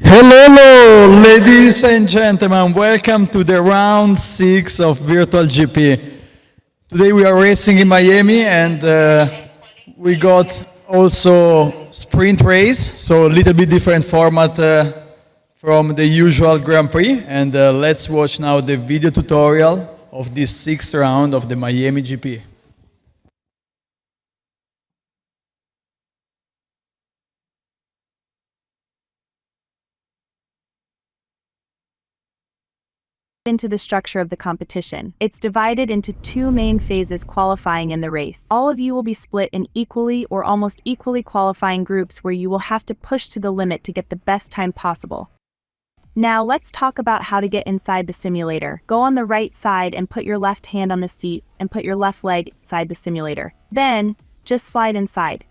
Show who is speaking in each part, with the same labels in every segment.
Speaker 1: Hello, ladies and gentlemen. Welcome to the round 6 of Virtual GP. Today we are racing in Miami and we got also sprint race, so a little bit different format from the usual Grand Prix. And let's watch now the video tutorial of this 6th round of the Miami GP.
Speaker 2: Into the structure of the competition. It's divided into two main phases qualifying in the race. All of you will be split in equally or almost equally qualifying groups where you will have to push to the limit to get the best time possible. Now let's talk about how to get inside the simulator. Go on the right side and put your left hand on the seat and put your left leg inside the simulator. Then, just slide inside.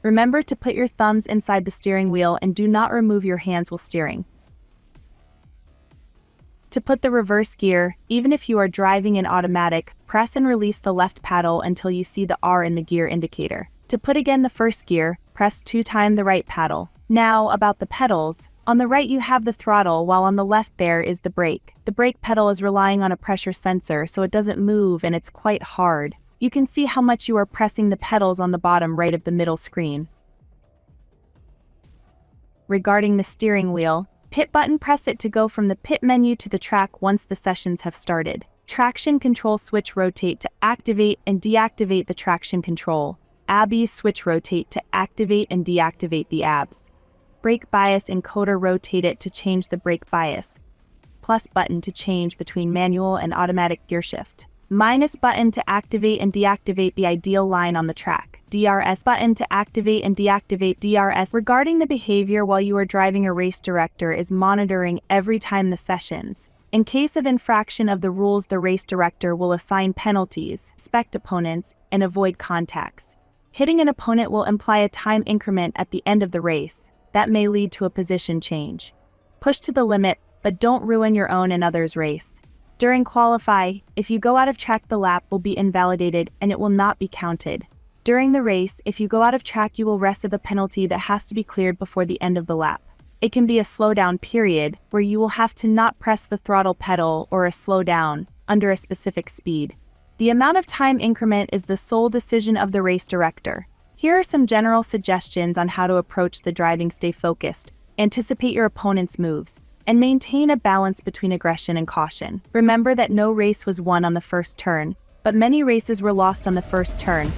Speaker 2: Remember to put your thumbs inside the steering wheel and do not remove your hands while steering. To put the reverse gear, even if you are driving in automatic, press and release the left paddle until you see the R in the gear indicator. To put again the first gear, press 2 times the right paddle. Now, about the pedals. On the right you have the throttle, while on the left there is the brake. The brake pedal is relying on a pressure sensor, so it doesn't move and it's quite hard. You can see how much you are pressing the pedals on the bottom right of the middle screen. Regarding the steering wheel, pit button, press it to go from the pit menu to the track once the sessions have started. Traction control switch, rotate to activate and deactivate the traction control. ABS switch, rotate to activate and deactivate the ABS. Brake bias encoder, rotate it to change the brake bias. Plus button to change between manual and automatic gear shift. Minus button to activate and deactivate the ideal line on the track. DRS button to activate and deactivate DRS. Regarding the behavior while you are driving, a race director is monitoring every time the sessions. In case of infraction of the rules, the race director will assign penalties, inspect opponents, and avoid contacts. Hitting an opponent will imply a time increment at the end of the race. That may lead to a position change. Push to the limit, but don't ruin your own and others' race. During qualify, if you go out of track, the lap will be invalidated and it will not be counted. During the race, if you go out of track, you will receive a penalty that has to be cleared before the end of the lap. It can be a slowdown period, where you will have to not press the throttle pedal, or a slowdown under a specific speed. The amount of time increment is the sole decision of the race director. Here are some general suggestions on how to approach the driving. Stay focused, anticipate your opponent's moves, and maintain a balance between aggression and caution. Remember that no race was won on the first turn, but many races were lost on the first turn.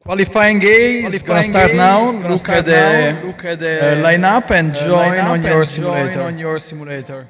Speaker 1: Qualifying A is going to start now. Look at the lineup and join on your simulator.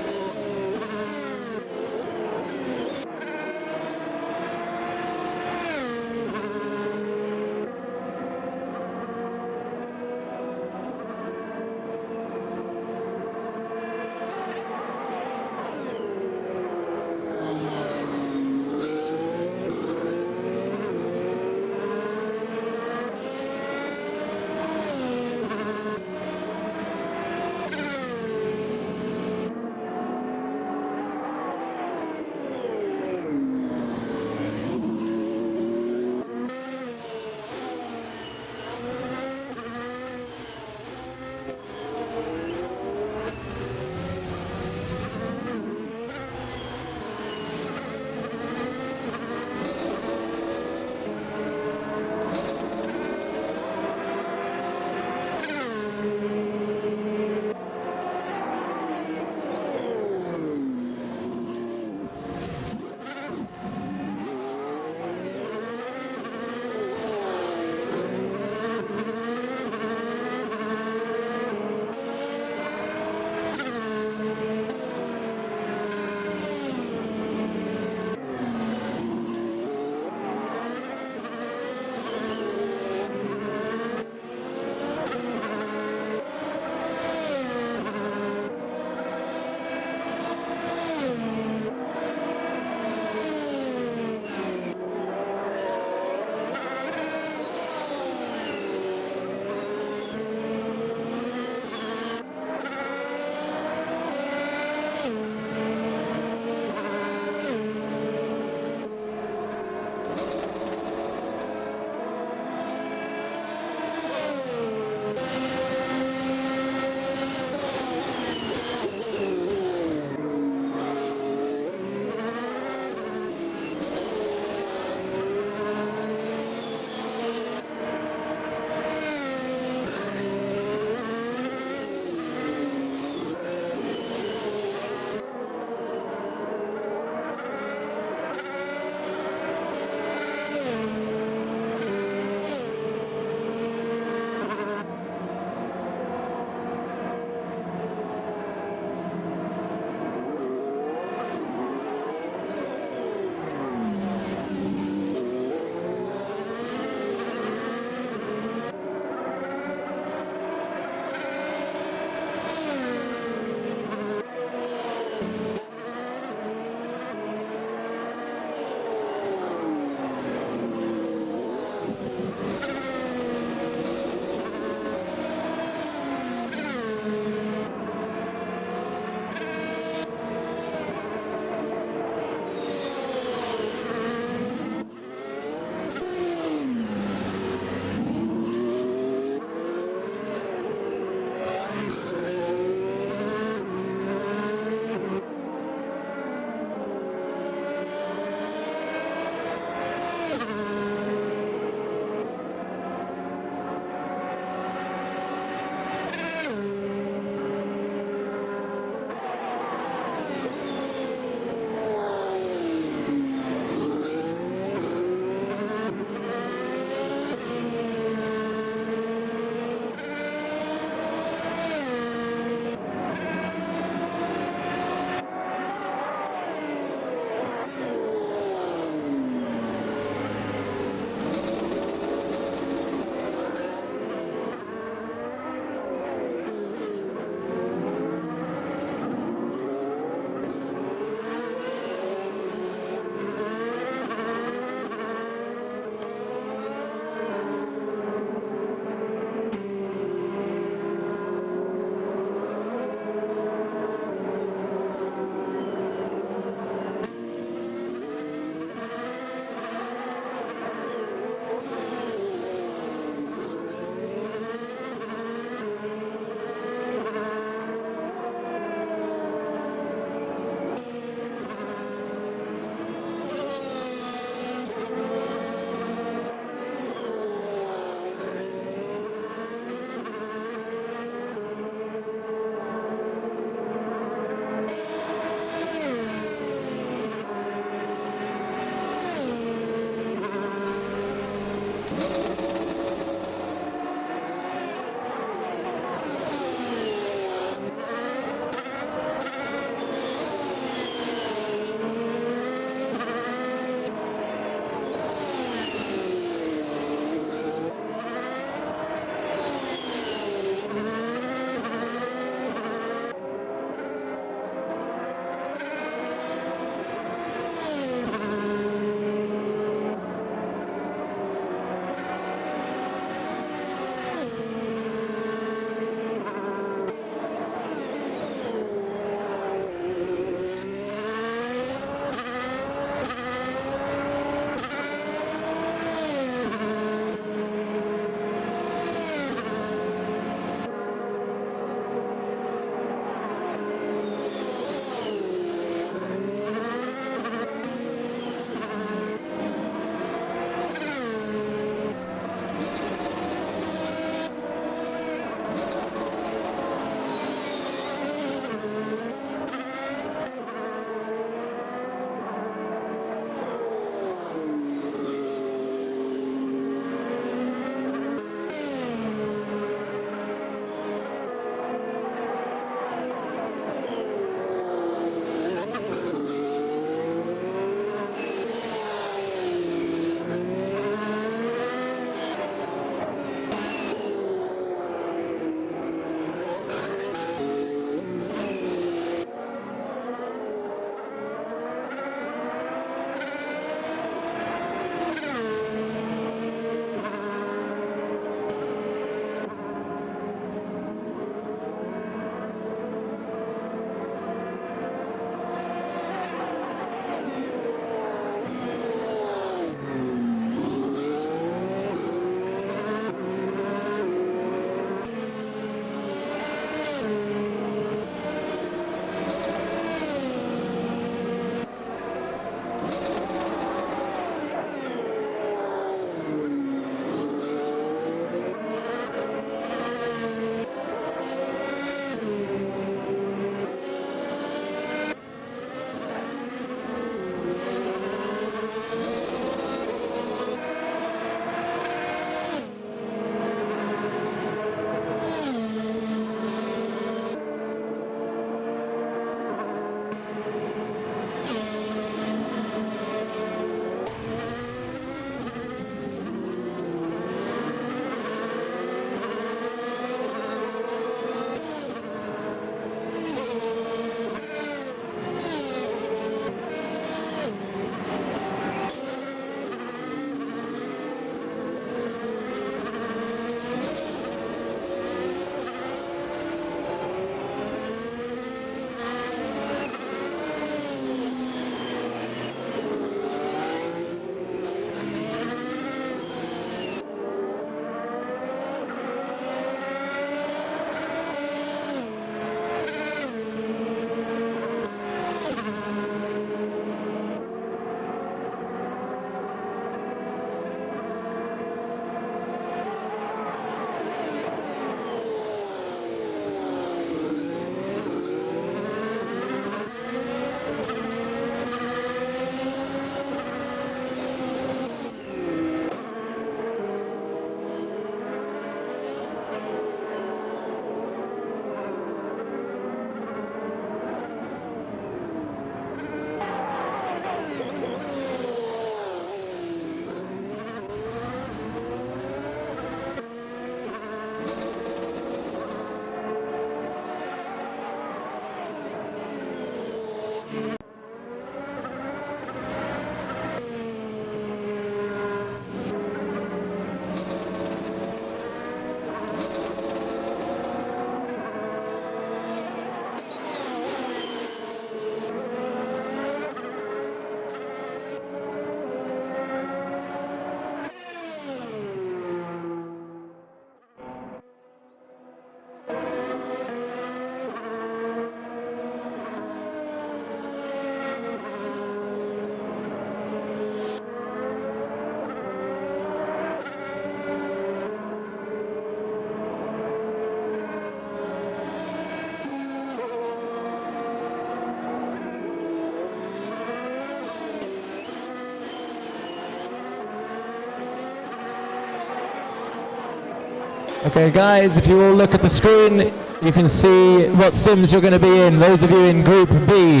Speaker 3: Okay, guys, if you all look at the screen, you can see what sims you're going to be in. Those of you in Group B,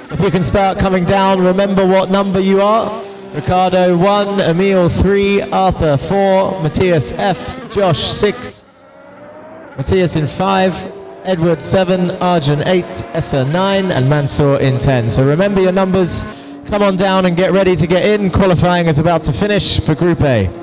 Speaker 3: if you can start coming down, remember what number you are. Ricardo 1, Emil 3, Arthur 4, Matthias F, Josh 6, Matthias in 5, Edward 7, Arjun 8, Essa 9, and Mansour in 10. So remember your numbers, come on down and get ready to get in. Qualifying is about to finish for Group A.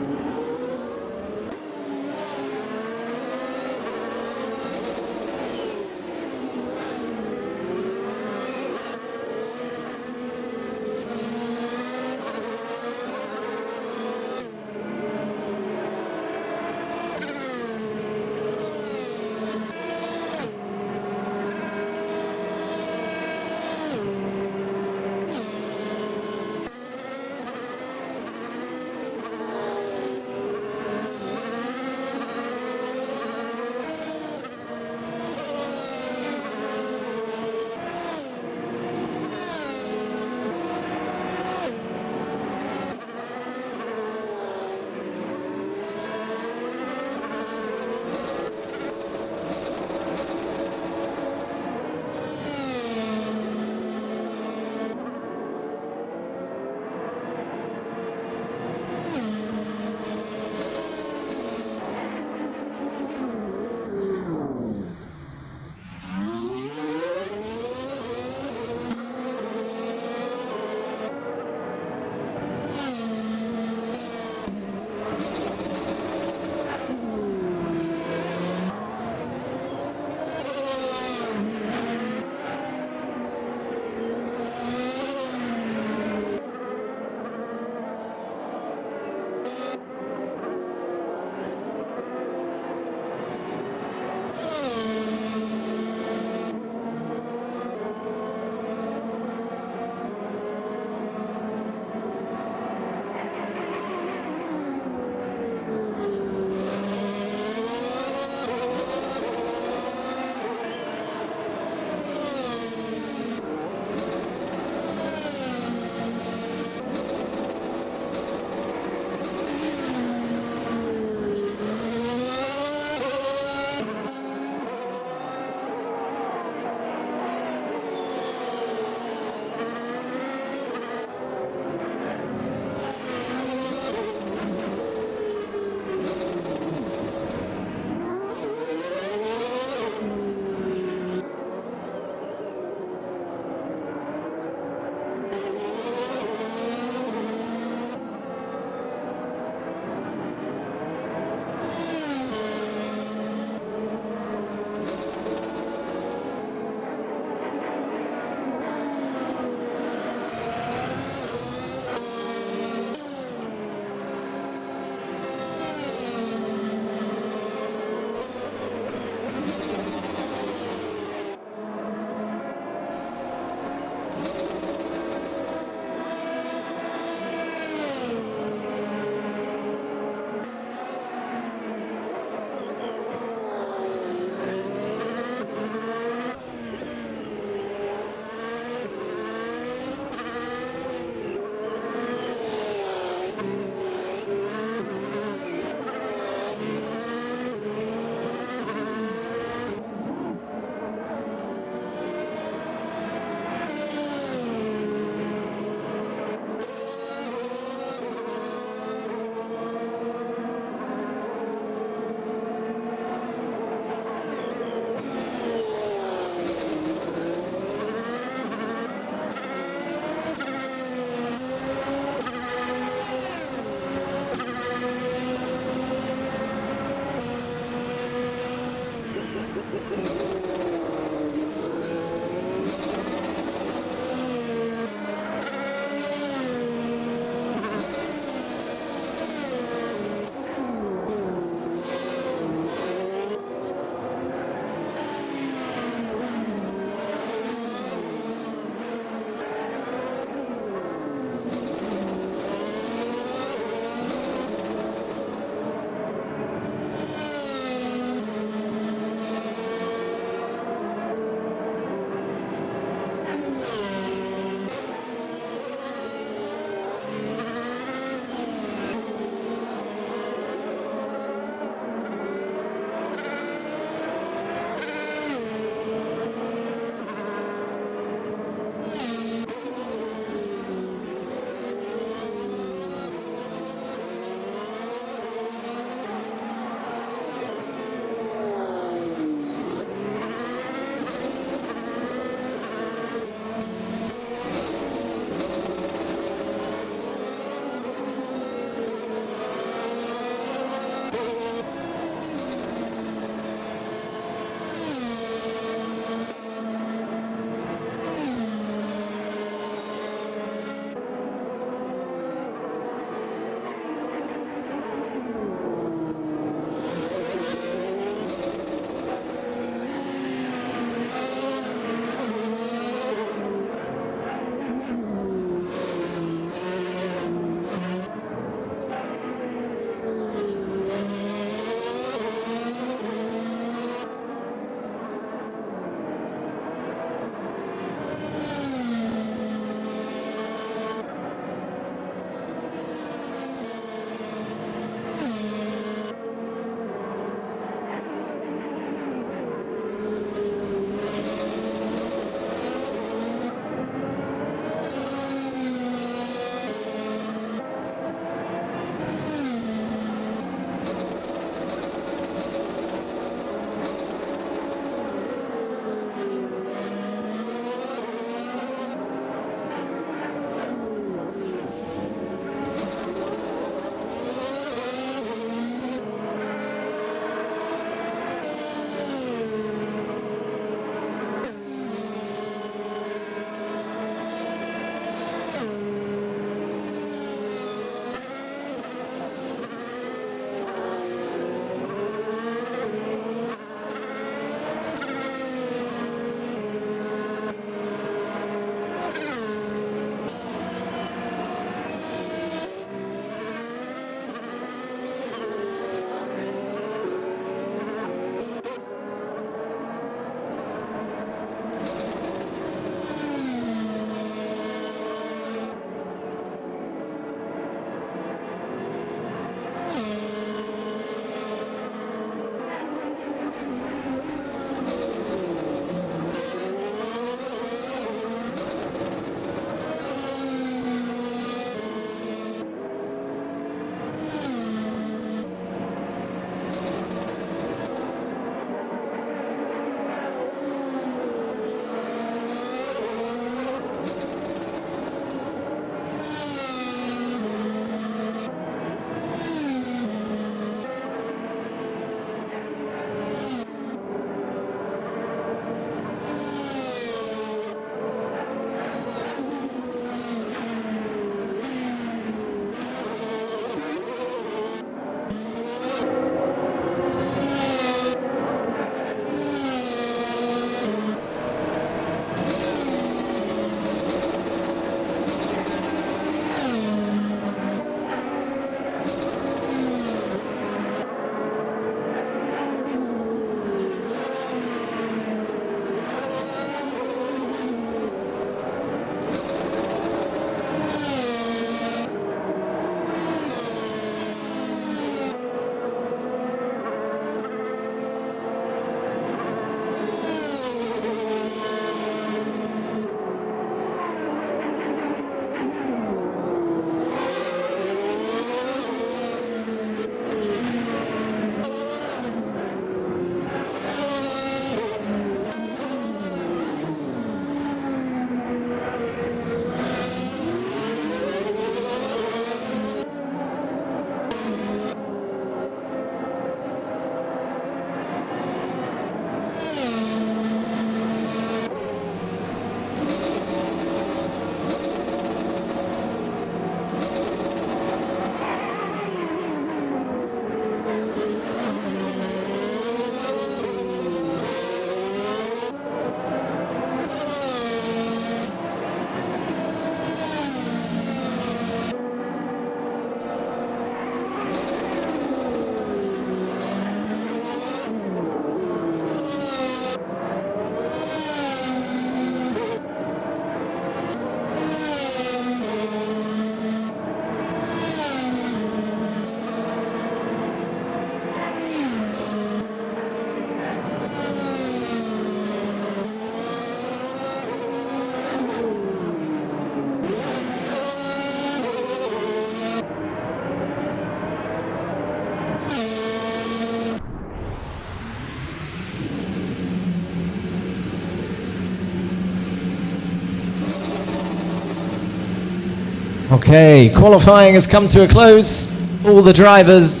Speaker 3: Okay, qualifying has come to a close. All the drivers.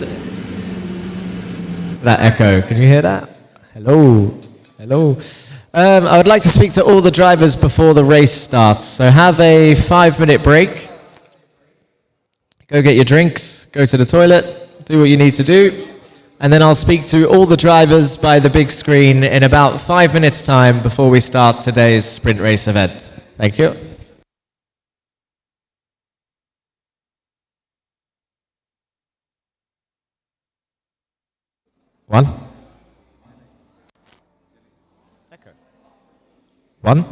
Speaker 3: That echo, can you hear that? Hello, hello. I would like to speak to all the drivers before the race starts. So have a 5-minute break. Go get your drinks, go to the toilet, do what you need to do. And then I'll speak to all the drivers by the big screen in about 5 minutes' time before we start today's sprint race event. Thank you. One. One.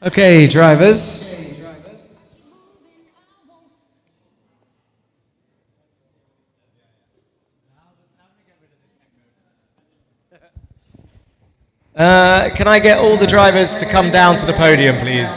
Speaker 4: Okay, drivers. Can I get all the drivers to come down to the podium, please?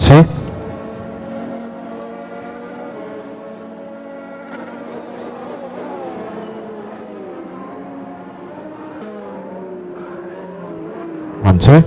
Speaker 3: 2. One, two.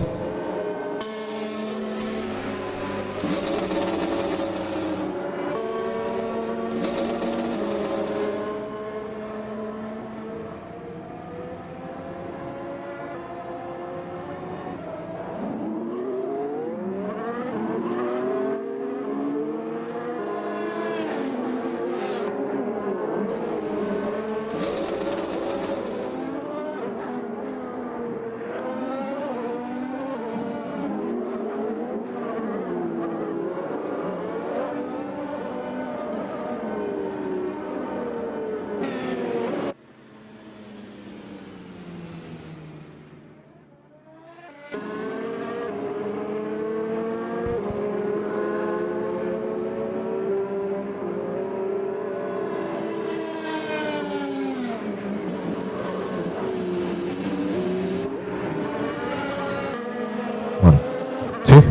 Speaker 3: One, two.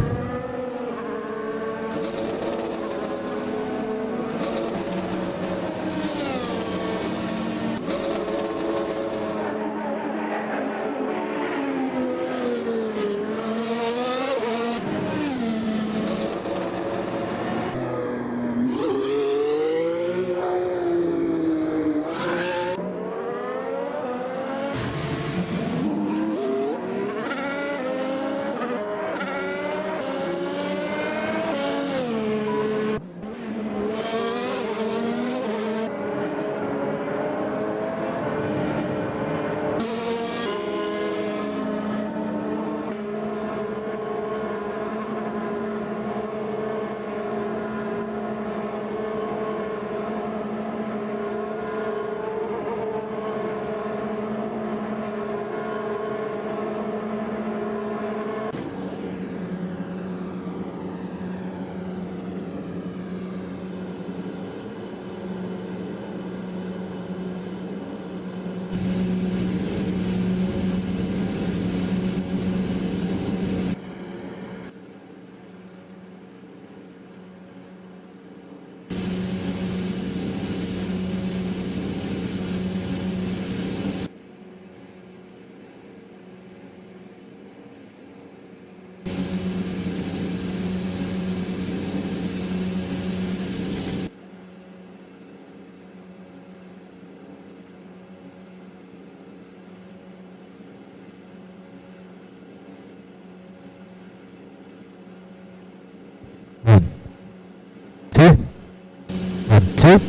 Speaker 3: One, two. One, two.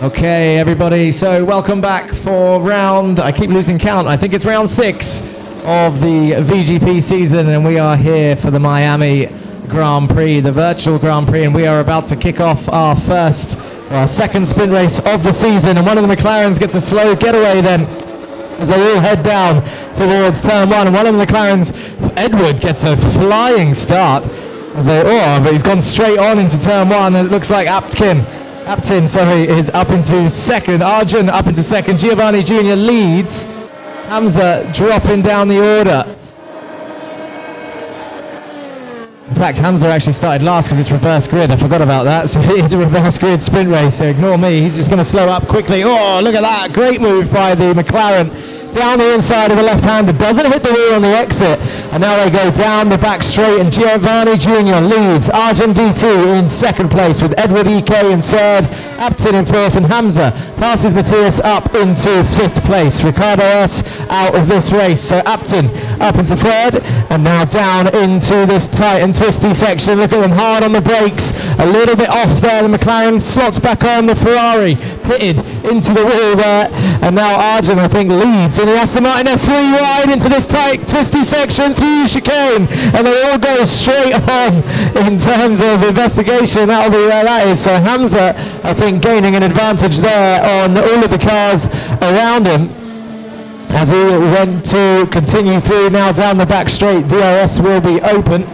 Speaker 3: Okay, everybody, so welcome back for round, I keep losing count, I think it's round 6 of the VGP season, and we are here for the Miami Grand Prix, the virtual Grand Prix, and we are about to kick off our second sprint race of the season, and one of the McLarens gets a slow getaway then, as they all head down towards turn 1, and one of the McLarens, Edward, gets a flying start, but he's gone straight on into turn 1, and it looks like Aptin is up into second. Arjun up into second. Giovanni Jr. leads. Hamza dropping down the order. In fact, Hamza actually started last because it's reverse grid. I forgot about that. So it is a reverse grid sprint race, so ignore me. He's just going to slow up quickly. Oh, look at that. Great move by the McLaren. Down the inside of a left-hander, doesn't hit the wheel on the exit, and now they go down the back straight, and Giovanni Jr. leads. Arjun D2 in second place with Edward EK in third, Aptin in 4th, and Hamza passes Matthias up into 5th place. Ricardo S out of this race, so Aptin up into 3rd, and now down into this tight and twisty section. Look at them, hard on the brakes, a little bit off there. The McLaren slots back on, the Ferrari pitted into the wall there, and now Arjun, I think, leads in the Aston Martin. They're 3 wide into this tight, twisty section through the chicane, and they all go straight on in terms of investigation. That'll be where that is. So Hamza, I think, gaining an advantage there on all of the cars around him as he went to continue through. Now down the back straight, DRS will be open,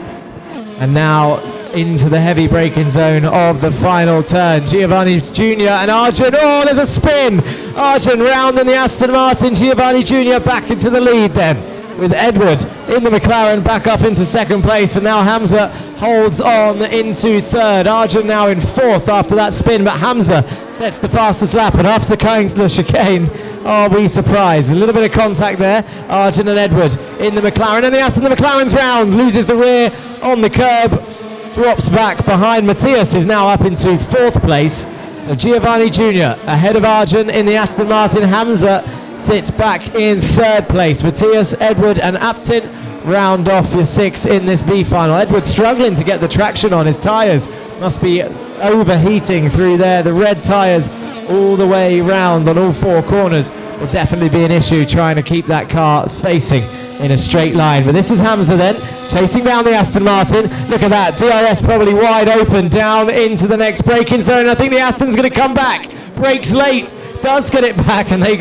Speaker 3: and now into the heavy braking zone of the final turn. Giovanni Jr. and Arjun. Oh, there's a spin. Arjun round in the Aston Martin. Giovanni Jr. back into the lead then, with Edward in the McLaren back up into 2nd place, and now Hamza holds on into 3rd. Arjun now in 4th after that spin, but Hamza sets the fastest lap, and after coming to the chicane, are we surprised? A little bit of contact there. Arjun and Edward in the McLaren, and the McLaren's round, loses the rear on the curb, drops back behind. Matthias is now up into 4th place. So Giovanni Jr. ahead of Arjun in the Aston Martin. Hamza sits back in 3rd place. Matthias, Edward and Aptin round off your 6 in this B final. Edward struggling to get the traction on. His tyres must be overheating through there. The red tyres all the way round on all 4 corners will definitely be an issue trying to keep that car facing in a straight line. But this is Hamza then, chasing down the Aston Martin. Look at that, DRS probably wide open down into the next braking zone. I think the Aston's going to come back. Brakes late, does get it back, and they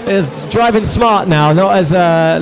Speaker 3: is driving smart now. Not as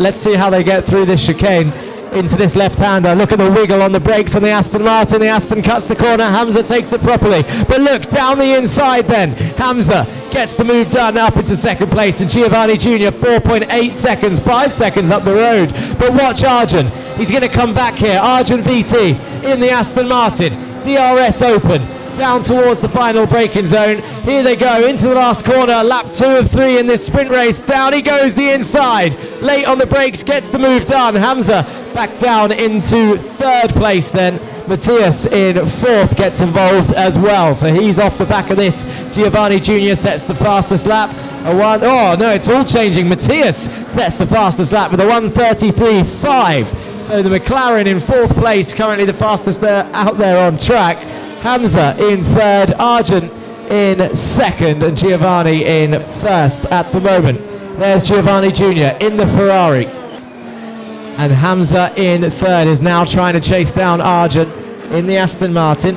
Speaker 3: let's see how they get through this chicane into this left-hander. Look at the wiggle on the brakes on the Aston Martin. The Aston cuts the corner. Hamza takes it properly. But look, down the inside then. Hamza gets the move done up into 2nd place. And Giovanni Jr. 4.8 seconds, 5 seconds up the road. But watch Arjun. He's going to come back here. Arjun VT in the Aston Martin. DRS open. Down towards the final braking zone. Here they go into the last corner. Lap 2 of 3 in this sprint race. Down he goes the inside. Late on the brakes, gets the move done. Hamza back down into 3rd place then. Matthias in 4th gets involved as well. So he's off the back of this. Giovanni Jr. sets the fastest lap. Oh no, it's all changing. Matthias sets the fastest lap with a 1:33.5. So the McLaren in 4th place, currently the fastest out there on track. Hamza in 3rd, Arjun in 2nd, and Giovanni in 1st at the moment. There's Giovanni Jr. in the Ferrari, and Hamza in 3rd is now trying to chase down Arjun in the Aston Martin.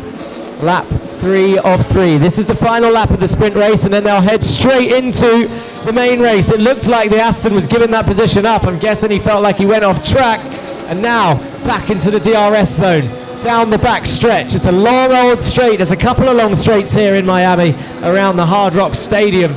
Speaker 3: Lap 3 of 3. This is the final lap of the sprint race, and then they'll head straight into the main race. It looked like the Aston was giving that position up. I'm guessing he felt like he went off track, and now back into the DRS zone. Down the back stretch. It's a long old straight. There's a couple of long straights here in Miami around the Hard Rock Stadium,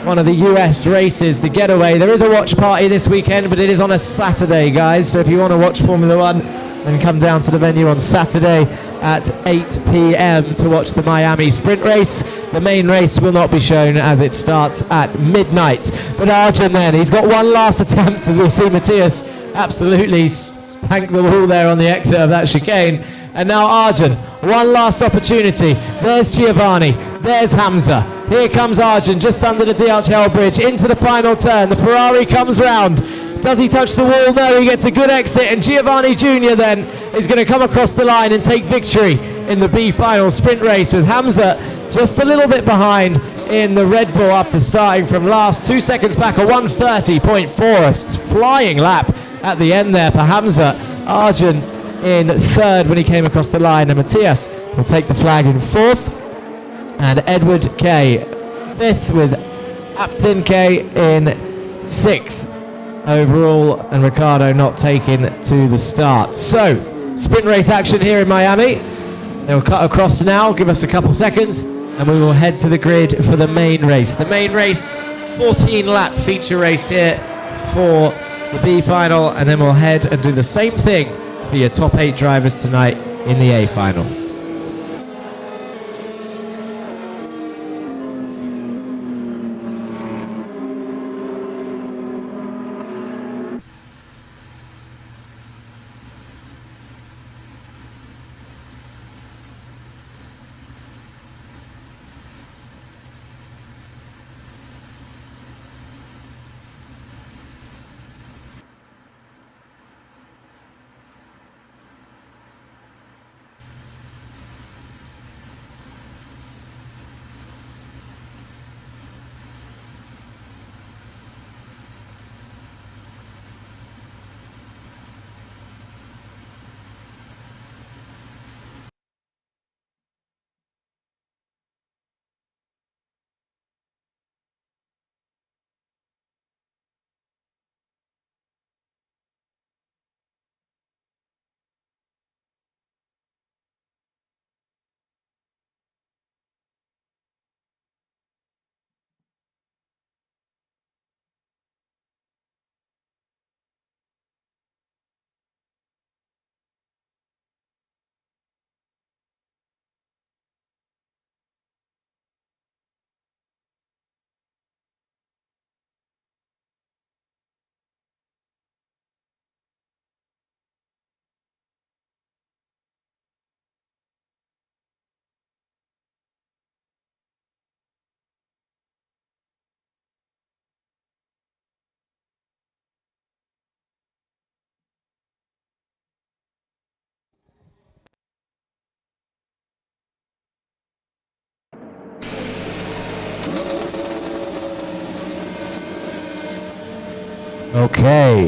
Speaker 3: one of the US races, the Getaway. There is a watch party this weekend, but it is on a Saturday, guys. So if you want to watch Formula One, then come down to the venue on Saturday at 8 p.m. to watch the Miami sprint race. The main race will not be shown as it starts at midnight. But Arjun then, he's got one last attempt as we see Matthias absolutely spank the wall there on the exit of that chicane. And now Arjun, one last opportunity. There's Giovanni, there's Hamza. Here comes Arjun just under the DHL bridge into the final turn. The Ferrari comes round. Does he touch the wall? No, he gets a good exit, and Giovanni Jr. then is going to come across the line and take victory in the B final sprint race, with Hamza just a little bit behind in the Red Bull after starting from last. 2 seconds back, a 1:30.4. It's flying lap at the end there for Hamza. Arjun in 3rd when he came across the line, and Matthias will take the flag in 4th, and Edward K 5th, with Aptin K in 6th overall, and Ricardo not taken to the start. So sprint race action here in Miami. They'll cut across now, give us a couple seconds, and we will head to the grid for the main race. The main race, 14 lap feature race here for the B final, and then we'll head and do the same thing for your top 8 drivers tonight in the A final. Okay,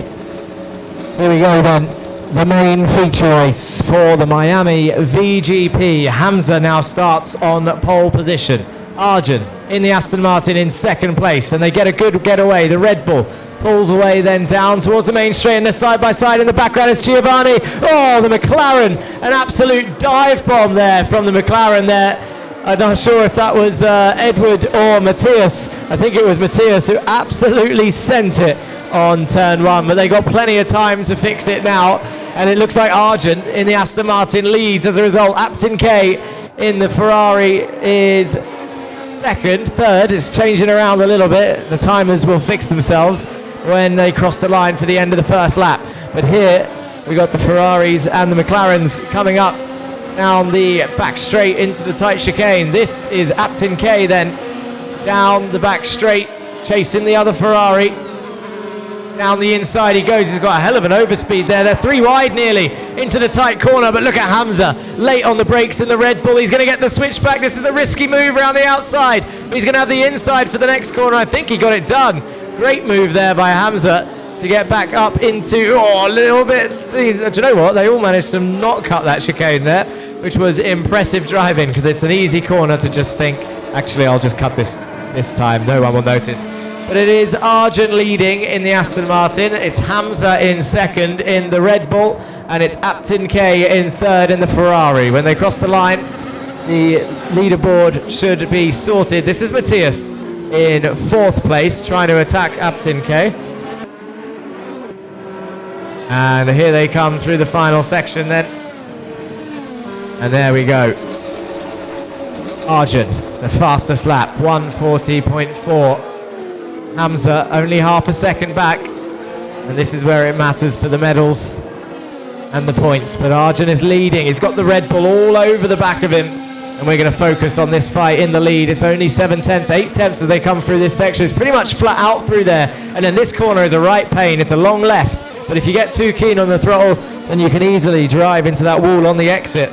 Speaker 3: here we go then. The main feature race for the Miami VGP. Hamza now starts on pole position. Arjun in the Aston Martin in second place, and they get a good getaway. The Red Bull pulls away then down towards the main straight, and they're side by side. In the background is Giovanni. Oh, the McLaren, an absolute dive bomb there from the McLaren there. I'm not sure if that was Edward or Matthias. I think it was Matthias who absolutely sent it on turn one, but they got plenty of time to fix it now, and it looks like Arjun in the Aston Martin leads as a result. Aptin K in the Ferrari is second. Third, it's changing around a little bit. The timers will fix themselves when they cross the line for the end of the first lap, but here we got the Ferraris and the McLarens coming up down the back straight into the tight chicane. This is Aptin K then down the back straight, chasing the other Ferrari. Down the inside he goes. He's got a hell of an overspeed there. They're 3 wide nearly into the tight corner, but look at Hamza late on the brakes in the Red Bull. He's going to get the switchback. This is a risky move around the outside. He's going to have the inside for the next corner. I think he got it done. Great move there by Hamza to get back up into, a little bit. Do you know what? They all managed to not cut that chicane there, which was impressive driving, because it's an easy corner to just think, actually, I'll just cut this time. No one will notice. But it is Arjun leading in the Aston Martin. It's Hamza in second in the Red Bull, and it's Aptin K in third in the Ferrari. When they cross the line, the leaderboard should be sorted. This is Matthias in fourth place, trying to attack Aptin K. And here they come through the final section then. And there we go. Arjun, the fastest lap, 1:40.4. Hamza only half a second back, and this is where it matters for the medals and the points. But Arjun is leading. He's got the Red Bull all over the back of him, and we're going to focus on this fight in the lead. It's only 7 tenths, 8 tenths as they come through this section. It's pretty much flat out through there, and then this corner is a right pain. It's a long left, but if you get too keen on the throttle, then you can easily drive into that wall on the exit.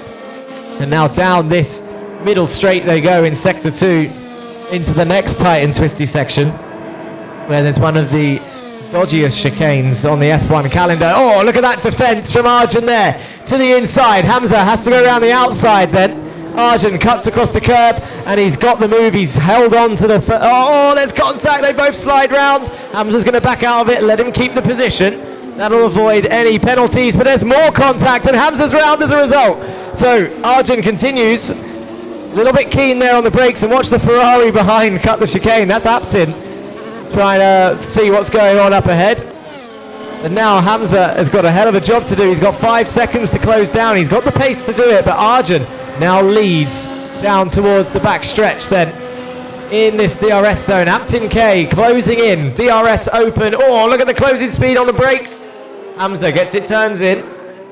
Speaker 3: And now down this middle straight they go in sector 2 into the next tight and twisty section, where there's one of the dodgiest chicanes on the F1 calendar. Oh, look at that defense from Arjun there to the inside. Hamza has to go around the outside then. Arjun cuts across the curb, and he's got the move. He's held on to the... there's contact. They both slide round. Hamza's going to back out of it, let him keep the position. That'll avoid any penalties, but there's more contact, and Hamza's round as a result. So Arjun continues. A little bit keen there on the brakes, and watch the Ferrari behind cut the chicane. That's Aptin trying to see what's going on up ahead. And now Hamza has got a hell of a job to do. He's got 5 seconds to close down. He's got the pace to do it, but Arjun now leads down towards the back stretch then in this DRS zone. Aptin K closing in. DRS open. Oh, look at the closing speed on the brakes. Hamza gets it, turns in.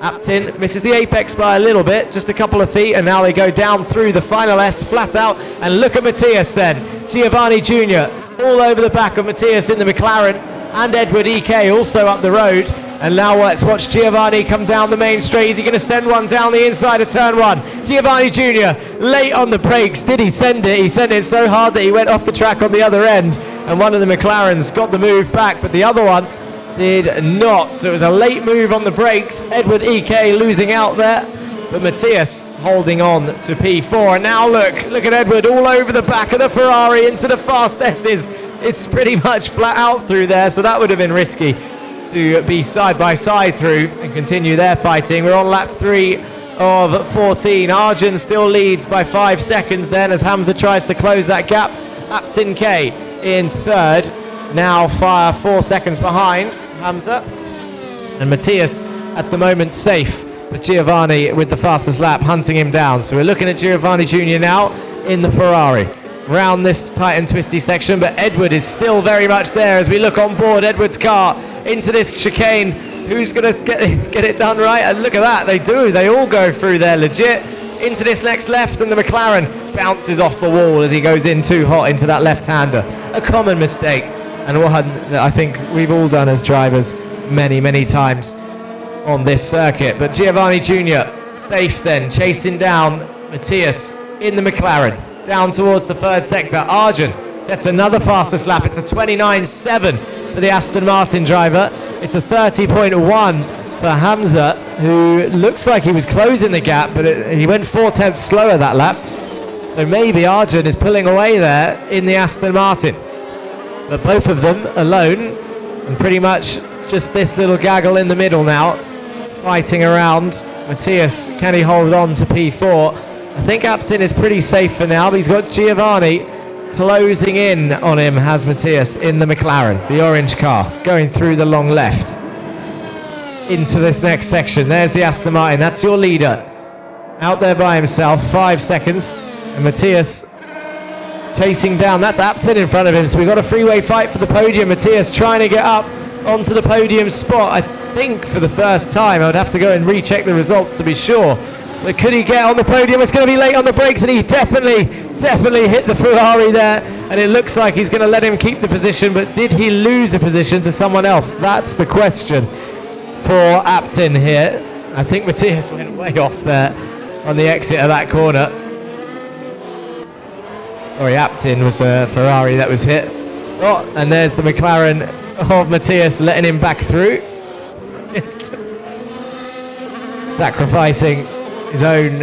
Speaker 3: Aptin misses the apex by a little bit, just a couple of feet, and now they go down through the final S flat out. And look at Matthias then. Giovanni Jr. all over the back of Matthias in the McLaren, and Edward EK also up the road. And now let's watch Giovanni come down the main straight. Is he going to send one down the inside of turn 1? Giovanni Jr. late on the brakes. Did he send it? He sent it so hard that he went off the track on the other end, and one of the McLarens got the move back, but the other one did not. So it was a late move on the brakes. Edward EK losing out there, but Matthias holding on to P4. And now look at Edward all over the back of the Ferrari into the fast S's. It's pretty much flat out through there, so that would have been risky to be side by side through and continue their fighting. We're on lap 3 of 14. Arjun still leads by 5 seconds then as Hamza tries to close that gap. Aptin K in third, now 4 seconds behind Hamza. And Matthias at the moment safe, but Giovanni with the fastest lap hunting him down. So we're looking at Giovanni Jr. now in the Ferrari round this tight and twisty section, but Edward is still very much there as we look on board Edward's car into this chicane. Who's going to get it done right? And look at that, they all go through there legit into this next left, and the McLaren bounces off the wall as he goes in too hot into that left-hander. A common mistake, and one that I think we've all done as drivers many times on this circuit. But Giovanni Jr. safe then, chasing down Matthias in the McLaren down towards the third sector. Arjun sets another fastest lap. It's a 29.7 for the Aston Martin driver. It's a 30.1 for Hamza, who looks like he was closing the gap, but he went 4 tenths slower that lap. So maybe Arjun is pulling away there in the Aston Martin. But both of them alone, and pretty much just this little gaggle in the middle now, fighting around. Matthias, can he hold on to P4? I think Aptin is pretty safe for now, but he's got Giovanni closing in on him, has Matthias in the McLaren, the orange car, going through the long left into this next section. There's the Aston Martin, that's your leader, out there by himself, 5 seconds, and Matthias chasing down. That's Aptin in front of him, so we've got a freeway fight for the podium. Matthias trying to get up onto the podium spot, I think for the first time. I would have to go and recheck the results to be sure. But could he get on the podium? It's going to be late on the brakes, and he definitely hit the Ferrari there, and it looks like he's going to let him keep the position, but did he lose a position to someone else? That's the question for Aptin here. I think Matthias went way off there on the exit of that corner. Sorry, Aptin was the Ferrari that was hit. Oh, and there's the McLaren of Matthias letting him back through. Sacrificing his own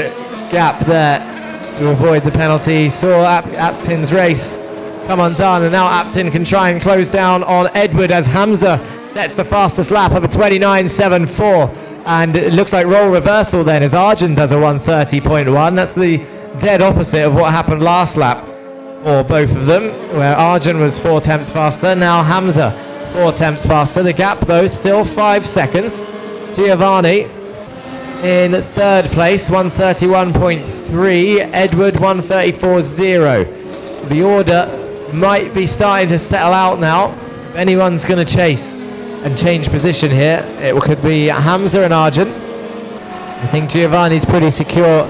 Speaker 3: gap there to avoid the penalty. Saw Aptin's race come undone, and now Aptin can try and close down on Edward as Hamza sets the fastest lap of a 29.74, and it looks like role reversal then as Arjun does a 130.1. That's the dead opposite of what happened last lap for both of them, where Arjun was 4 tenths faster. Now Hamza 4 tenths faster. The gap though still 5 seconds. Giovanni in third place, 131.3. Edward 134.0. The order might be starting to settle out now. If anyone's going to chase and change position here, it could be Hamza and Arjun. I think Giovanni's pretty secure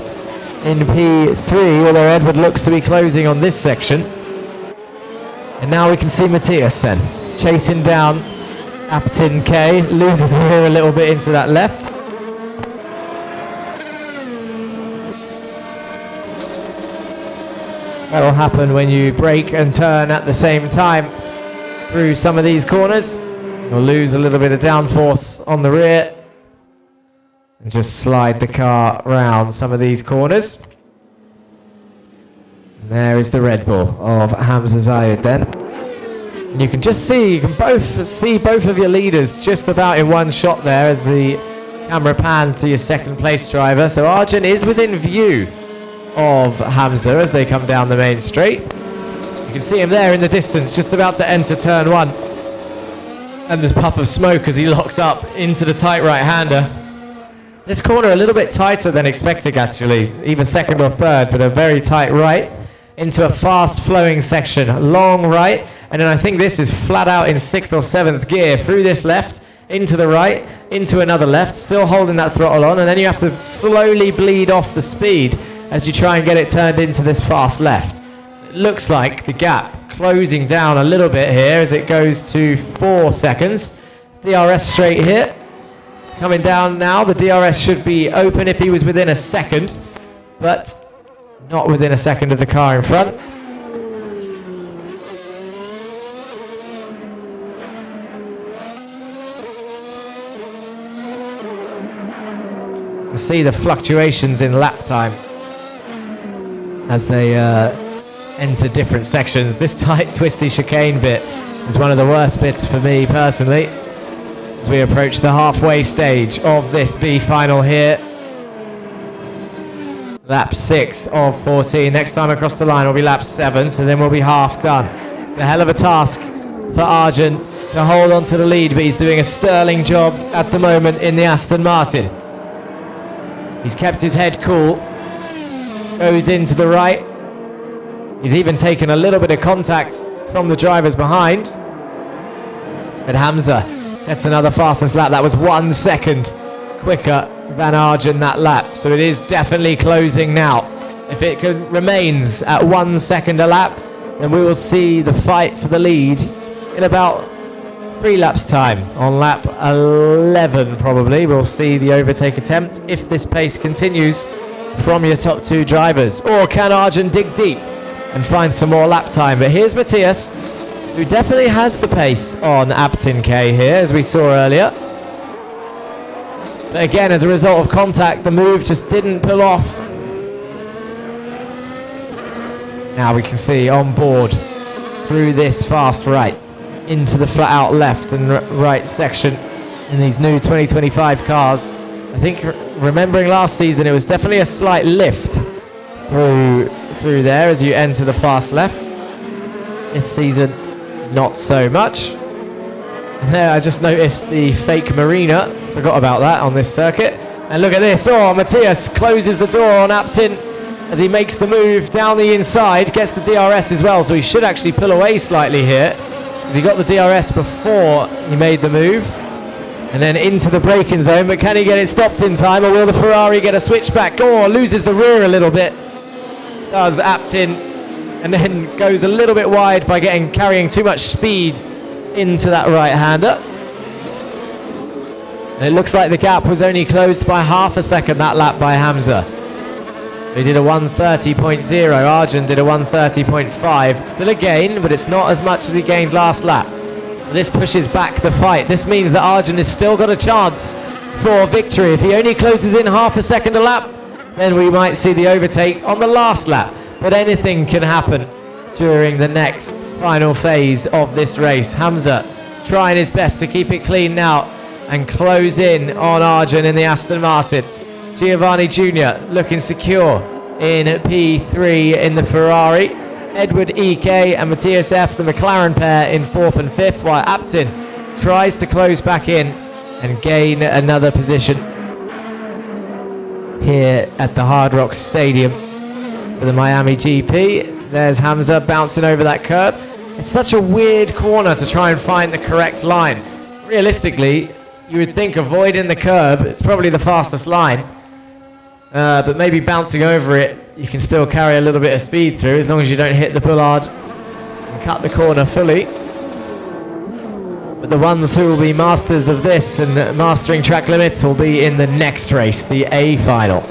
Speaker 3: in P3, although Edward looks to be closing on this section. And now we can see Matthias then chasing down Aptin K, loses the rear a little bit into that left. That'll happen when you brake and turn at the same time through some of these corners. You'll lose a little bit of downforce on the rear and just slide the car round some of these corners. And there is the Red Bull of Hamza Zayed then. And you can just see, you can both see both of your leaders just about in one shot there as the camera pans to your second place driver. So Arjun is within view of Hamza as they come down the main straight. You can see him there in the distance, just about to enter turn 1. And there's puff of smoke as he locks up into the tight right-hander. This corner a little bit tighter than expected actually, either second or third, but a very tight right into a fast-flowing section, long right, and then I think this is flat out in 6th or 7th gear through this left, into the right, into another left, still holding that throttle on, and then you have to slowly bleed off the speed as you try and get it turned into this fast left. It looks like the gap closing down a little bit here as it goes to 4 seconds. DRS straight here. Coming down now, the DRS should be open if he was within a second, but not within a second of the car in front. You see the fluctuations in lap time as they enter different sections. This tight, twisty chicane bit is one of the worst bits for me personally as we approach the halfway stage of this B final here. Lap 6 of 14. Next time across the line will be lap 7, so then we'll be half done. It's a hell of a task for Arjun to hold on to the lead, but he's doing a sterling job at the moment in the Aston Martin. He's kept his head cool. Goes into the right. He's even taken a little bit of contact from the drivers behind. But Hamza sets another fastest lap. That was 1 second quicker than Arjun that lap. So it is definitely closing now. If it remains at 1 second a lap, then we will see the fight for the lead in about 3 laps time. On lap 11 probably we'll see the overtake attempt if this pace continues from your top 2 drivers. Or can Arjun dig deep and find some more lap time? But here's Matthias who definitely has the pace on Aptin K here, as we saw earlier. But again, as a result of contact, the move just didn't pull off. Now we can see on board through this fast right into the flat out left and right section in these new 2025 cars. I think remembering last season, it was definitely a slight lift through there as you enter the fast left. This season, not so much. There, I just noticed the fake marina. Forgot about that on this circuit. And look at this. Oh, Matthias closes the door on Aptin as he makes the move down the inside. Gets the DRS as well, so he should actually pull away slightly here, because he got the DRS before he made the move. And then into the braking zone, but can he get it stopped in time, or will the Ferrari get a switchback? Oh, loses the rear a little bit. Does Aptin, and then goes a little bit wide by carrying too much speed into that right-hander. And it looks like the gap was only closed by half a second that lap by Hamza. He did a 1:30.0, Arjun did a 1:30.5. Still a gain, but it's not as much as he gained last lap. This pushes back the fight. This means that Arjun has still got a chance for victory. If he only closes in half a second a lap, then we might see the overtake on the last lap. But anything can happen during the next final phase of this race. Hamza trying his best to keep it clean now and close in on Arjun in the Aston Martin. Giovanni Jr. looking secure in P3 in the Ferrari. Edward EK and Matthias F, the McLaren pair, in 4th and 5th, while Aptin tries to close back in and gain another position here at the Hard Rock Stadium for the Miami GP. There's Hamza bouncing over that curb. It's such a weird corner to try and find the correct line. Realistically, you would think avoiding the curb, it's probably the fastest line. But maybe bouncing over it, you can still carry a little bit of speed through, as long as you don't hit the bollard and cut the corner fully. But the ones who will be masters of this and mastering track limits will be in the next race, the A final.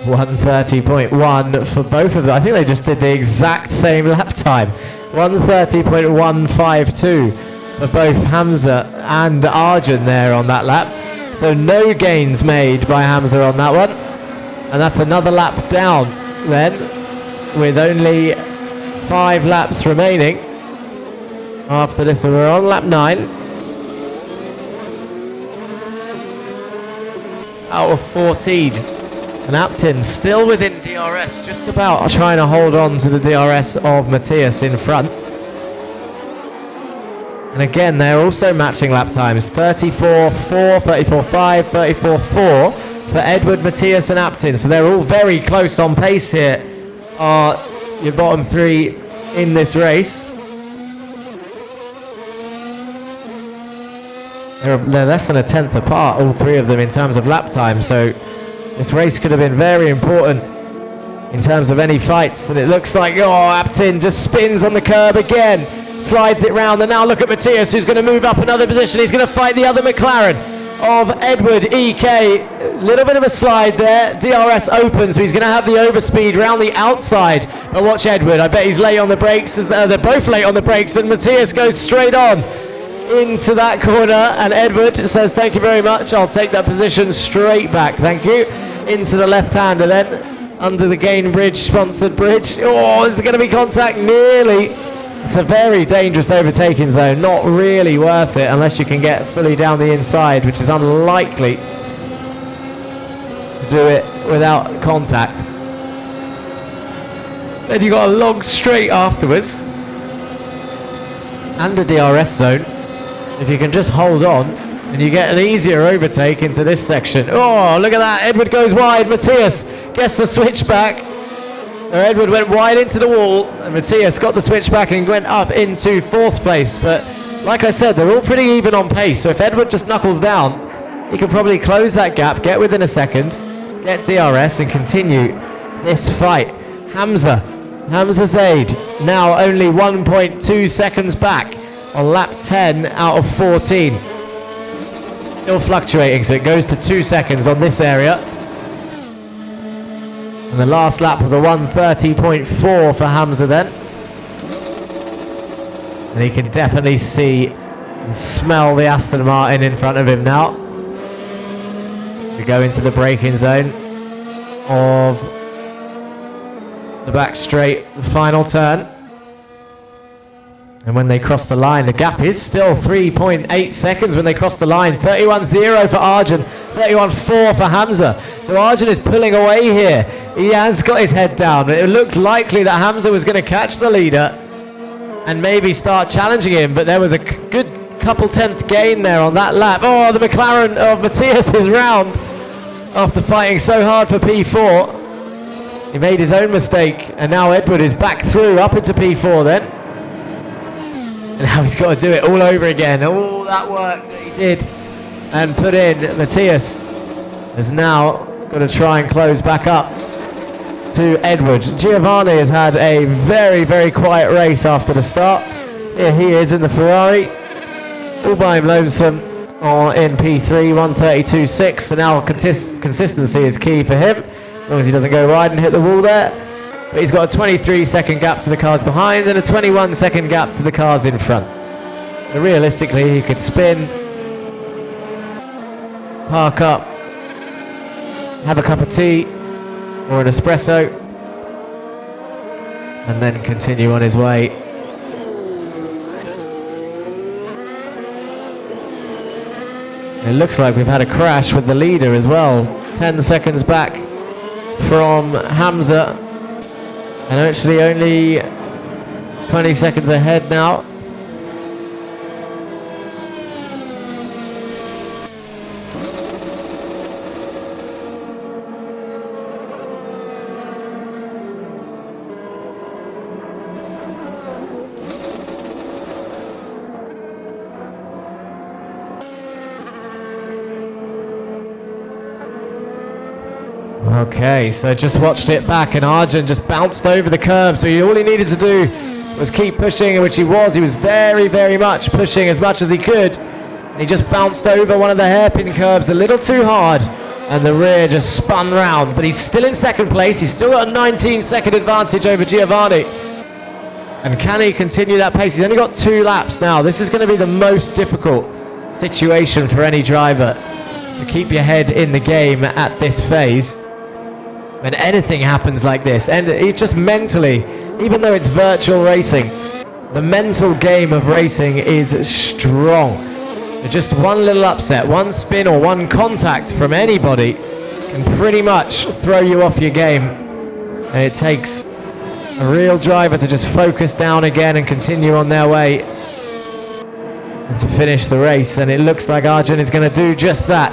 Speaker 3: .130.1 for both of them. I think they just did the exact same lap time. 130.152 for both Hamza and Arjun there on that lap. So no gains made by Hamza on that one. And that's another lap down then, with only 5 laps remaining after this. So we're on lap 9 out of 14. And Aptin still within DRS, just about trying to hold on to the DRS of Matthias in front. And again, they're also matching lap times. 34.4, 34.5, 34.4 for Edward, Matthias and Aptin. So they're all very close on pace here, are your bottom 3 in this race. They're less than a tenth apart, all 3 of them, in terms of lap time. So this race could have been very important in terms of any fights, and it looks like, Aptin just spins on the curb again, slides it round, and now look at Matthias, who's going to move up another position. He's going to fight the other McLaren of Edward EK. Little bit of a slide there. DRS opens, so he's going to have the overspeed round the outside. But watch Edward. I bet he's late on the brakes. They're both late on the brakes, and Matthias goes straight on into that corner, and Edward says, thank you very much, I'll take that position straight back, thank you. Into the left-hander then, under the Gain Bridge, sponsored bridge. Oh, this is going to be contact, nearly. It's a very dangerous overtaking zone, not really worth it unless you can get fully down the inside, which is unlikely to do it without contact. Then you got a long straight afterwards and a DRS zone. If you can just hold on, and you get an easier overtake into this section. Oh, look at that. Edward goes wide. Matthias gets the switchback. So Edward went wide into the wall, and Matthias got the switchback and went up into 4th place. But like I said, they're all pretty even on pace. So if Edward just knuckles down, he can probably close that gap, get within a second, get DRS, and continue this fight. Hamza Zaid now only 1.2 seconds back on lap 10 out of 14. Still fluctuating, so it goes to 2 seconds on this area. And the last lap was a 1:30.4 for Hamza then. And he can definitely see and smell the Aston Martin in front of him now. We go into the braking zone of the back straight, the final turn. And when they cross the line, the gap is still 3.8 seconds when they cross the line. 31.0 for Arjun, 31.4 for Hamza. So Arjun is pulling away here. He has got his head down. It looked likely that Hamza was going to catch the leader and maybe start challenging him, but there was a good couple tenth gain there on that lap. Oh, the McLaren of Matthias is round after fighting so hard for P4. He made his own mistake, and now Edward is back through up into P4 then. And now he's got to do it all over again. All that work that he did and put in, Matthias has now got to try and close back up to Edward. Giovanni has had a very, very quiet race after the start. Here he is in the Ferrari, all by him lonesome in P3, 1:32.6. So now consistency is key for him, as long as he doesn't go wide and hit the wall there. But he's got a 23-second gap to the cars behind and a 21-second gap to the cars in front. So realistically, he could spin, park up, have a cup of tea or an espresso, and then continue on his way. It looks like we've had a crash with the leader as well. 10 seconds back from Hamza, and actually only 20 seconds ahead now. Okay, so just watched it back, and Arjun just bounced over the curb, so all he needed to do was keep pushing, which he was. He was very, very much pushing as much as he could. He just bounced over one of the hairpin curbs a little too hard, and the rear just spun round. But he's still in second place. He's still got a 19-second advantage over Giovanni. And can he continue that pace? He's only got 2 laps now. This is going to be the most difficult situation for any driver, to keep your head in the game at this phase. When anything happens like this, and it just mentally, even though it's virtual racing, the mental game of racing is strong. So just one little upset, one spin or one contact from anybody can pretty much throw you off your game. And it takes a real driver to just focus down again and continue on their way and to finish the race. And it looks like Arjun is going to do just that,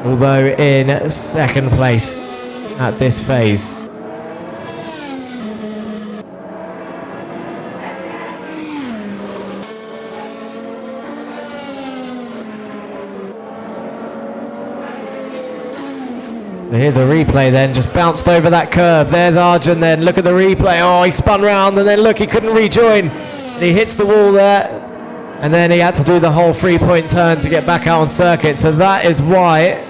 Speaker 3: although in second place at this phase. So here's a replay then, just bounced over that curb. There's Arjun then, look at the replay. Oh, he spun round, and then look, he couldn't rejoin. And he hits the wall there, and then he had to do the whole 3-point turn to get back out on circuit. So that is why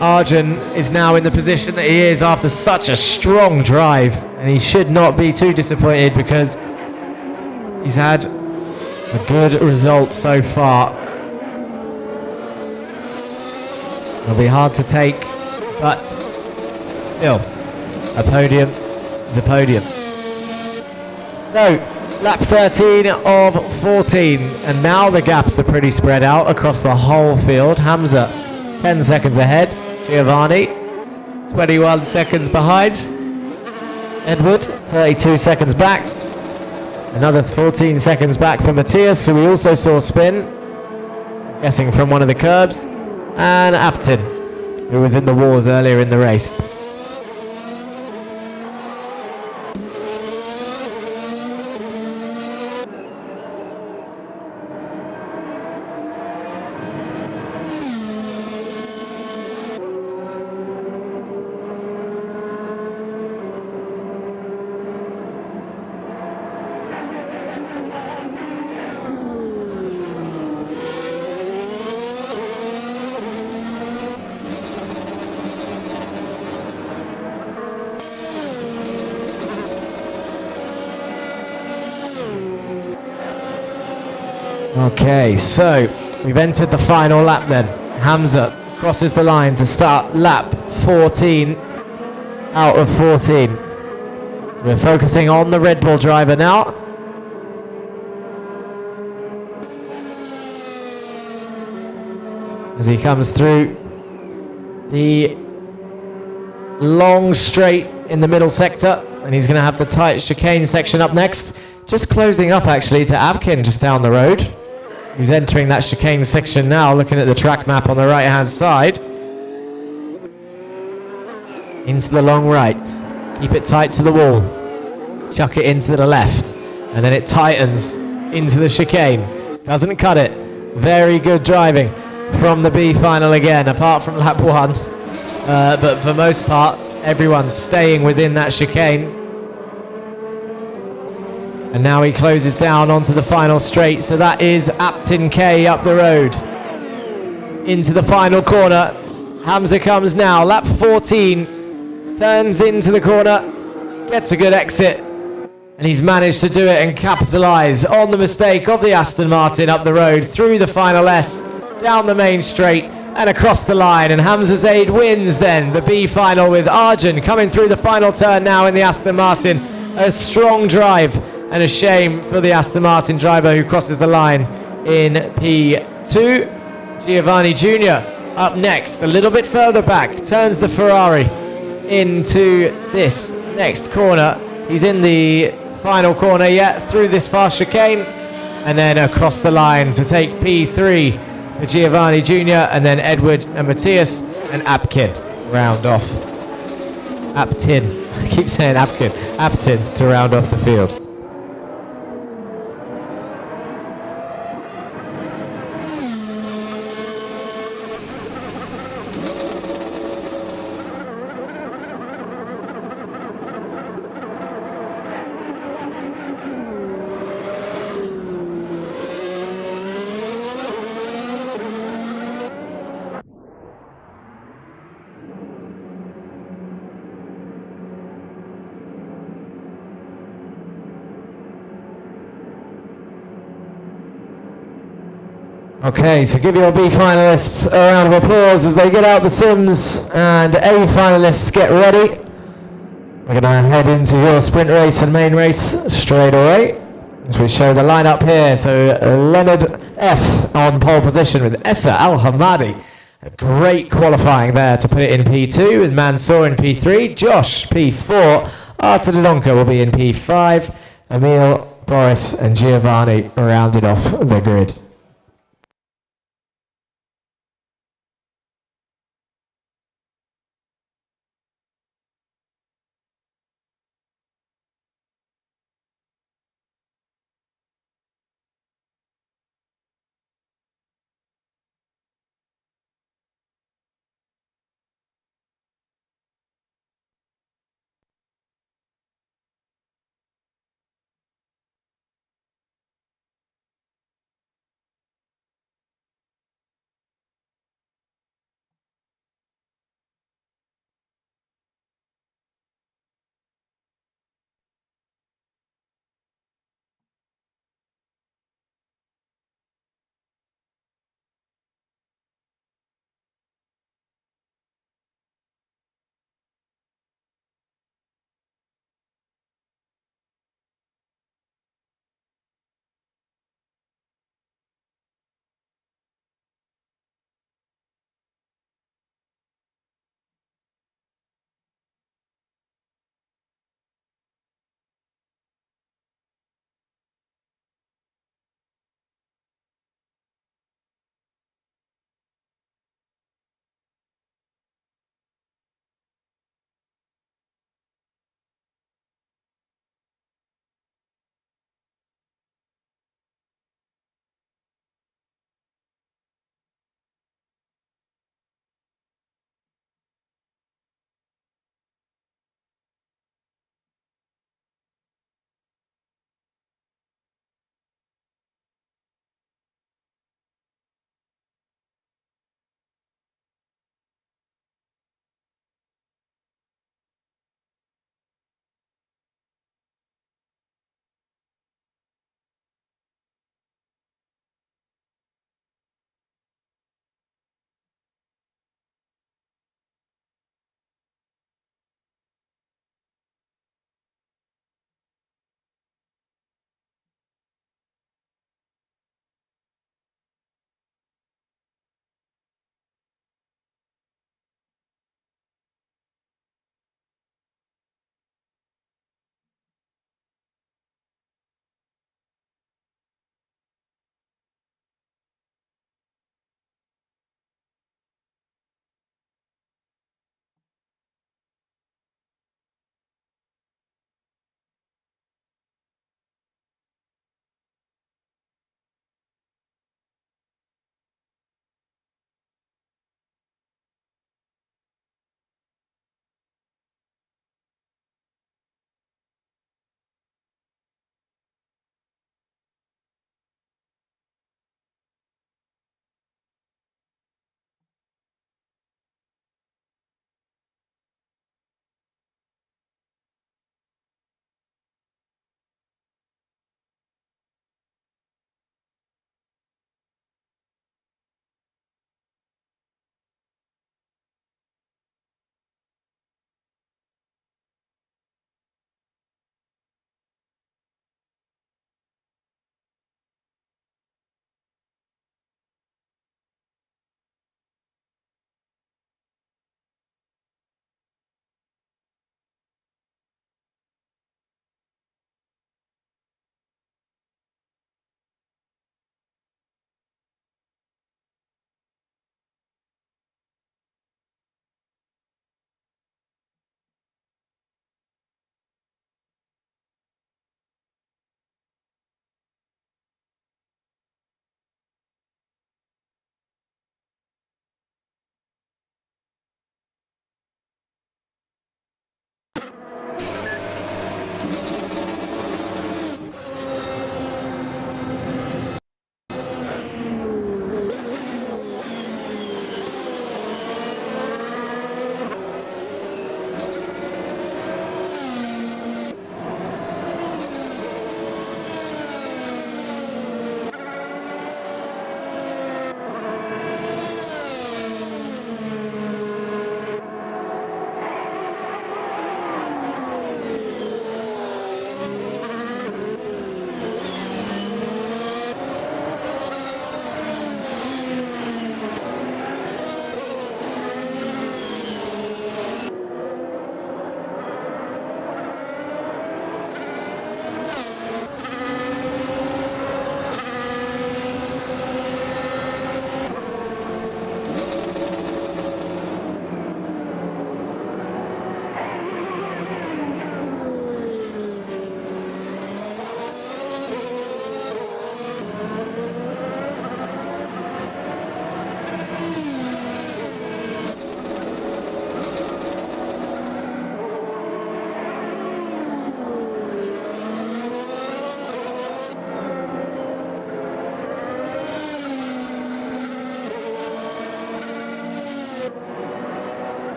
Speaker 3: Arjun is now in the position that he is after such a strong drive, and he should not be too disappointed because he's had a good result so far. It'll be hard to take, but still, a podium is a podium. So, lap 13 of 14, and now the gaps are pretty spread out across the whole field. Hamza 10 seconds ahead, Giovanni 21 seconds behind, Edward 32 seconds back, another 14 seconds back from Matthias, who we also saw spin, guessing from one of the curbs, and Aptin, who was in the wars earlier in the race. Okay, so we've entered the final lap then. Hamza crosses the line to start lap 14 out of 14. So we're focusing on the Red Bull driver now. As he comes through the long straight in the middle sector, and he's going to have the tight chicane section up next. Just closing up actually to Avkin just down the road, who's entering that chicane section now, looking at the track map on the right hand side. Into the long right, keep it tight to the wall, chuck it into the left, and then it tightens into the chicane, doesn't cut it. Very good driving from the B final again, apart from lap 1, but for most part everyone's staying within that chicane. And now he closes down onto the final straight, so that is Aptin K up the road into the final corner. Hamza comes now, lap 14, turns into the corner, gets a good exit, and he's managed to do it and capitalise on the mistake of the Aston Martin up the road, through the final S, down the main straight and across the line. And Hamza Zaid wins then the B final with Arjun coming through the final turn now in the Aston Martin. A strong drive and a shame for the Aston Martin driver who crosses the line in P2. Giovanni Jr. up next, a little bit further back, turns the Ferrari into this next corner. He's in the final corner yet, through this fast chicane, and then across the line to take P3 for Giovanni Jr., and then Edward and Matthias and Apkin round off. Aptin, I keep saying Apkin, Aptin to round off the field. Okay, so give your B finalists a round of applause as they get out the sims, and A finalists get ready. We're going to head into your sprint race and main race straight away as we show the lineup here. So Leonard F on pole position with Essa Al Hamadi. A great qualifying there to put it in P2, with Mansour in P3, Josh P4, Arta Dodonka will be in P5, Emil, Boris and Giovanni rounded off the grid.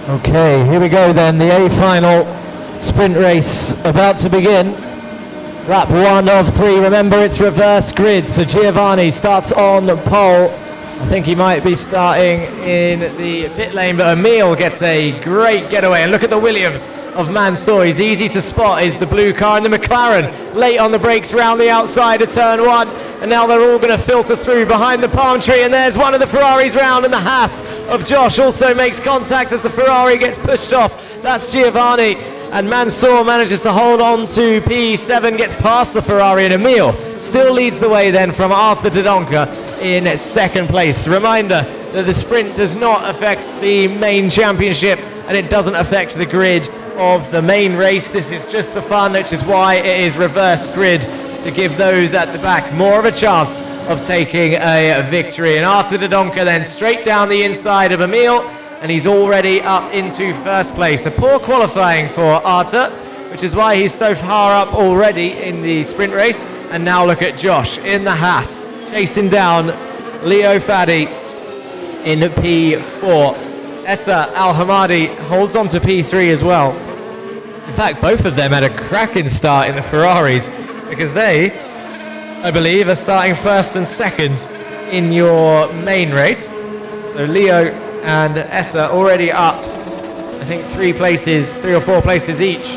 Speaker 3: Okay, here we go then, the A final sprint race about to begin. Lap 1 of 3, remember it's reverse grid, so Giovanni starts on pole. I think he might be starting in the pit lane, but Emil gets a great getaway. And look at the Williams of Mansour. He's easy to spot, is the blue car, and the McLaren late on the brakes round the outside of turn 1. And now they're all going to filter through behind the palm tree, and there's one of the Ferraris round, and the Haas of Josh also makes contact as the Ferrari gets pushed off. That's Giovanni, and Mansour manages to hold on to P7, gets past the Ferrari, and Emil still leads the way then from Arthur Dodonka in second place. Reminder that the sprint does not affect the main championship, and it doesn't affect the grid of the main race. This is just for fun, which is why it is reverse grid, to give those at the back more of a chance of taking a victory. And Arthur Dodonka then straight down the inside of Emil, and he's already up into first place. A poor qualifying for Arthur, which is why he's so far up already in the sprint race. And now look at Josh in the Haas, chasing down Leo Faddy in P4. Essa Al-Hamadi holds on to P3 as well. In fact, both of them had a cracking start in the Ferraris, because they, I believe, are starting first and second in your main race. So Leo and Essa already up, I think 3 or 4 places each.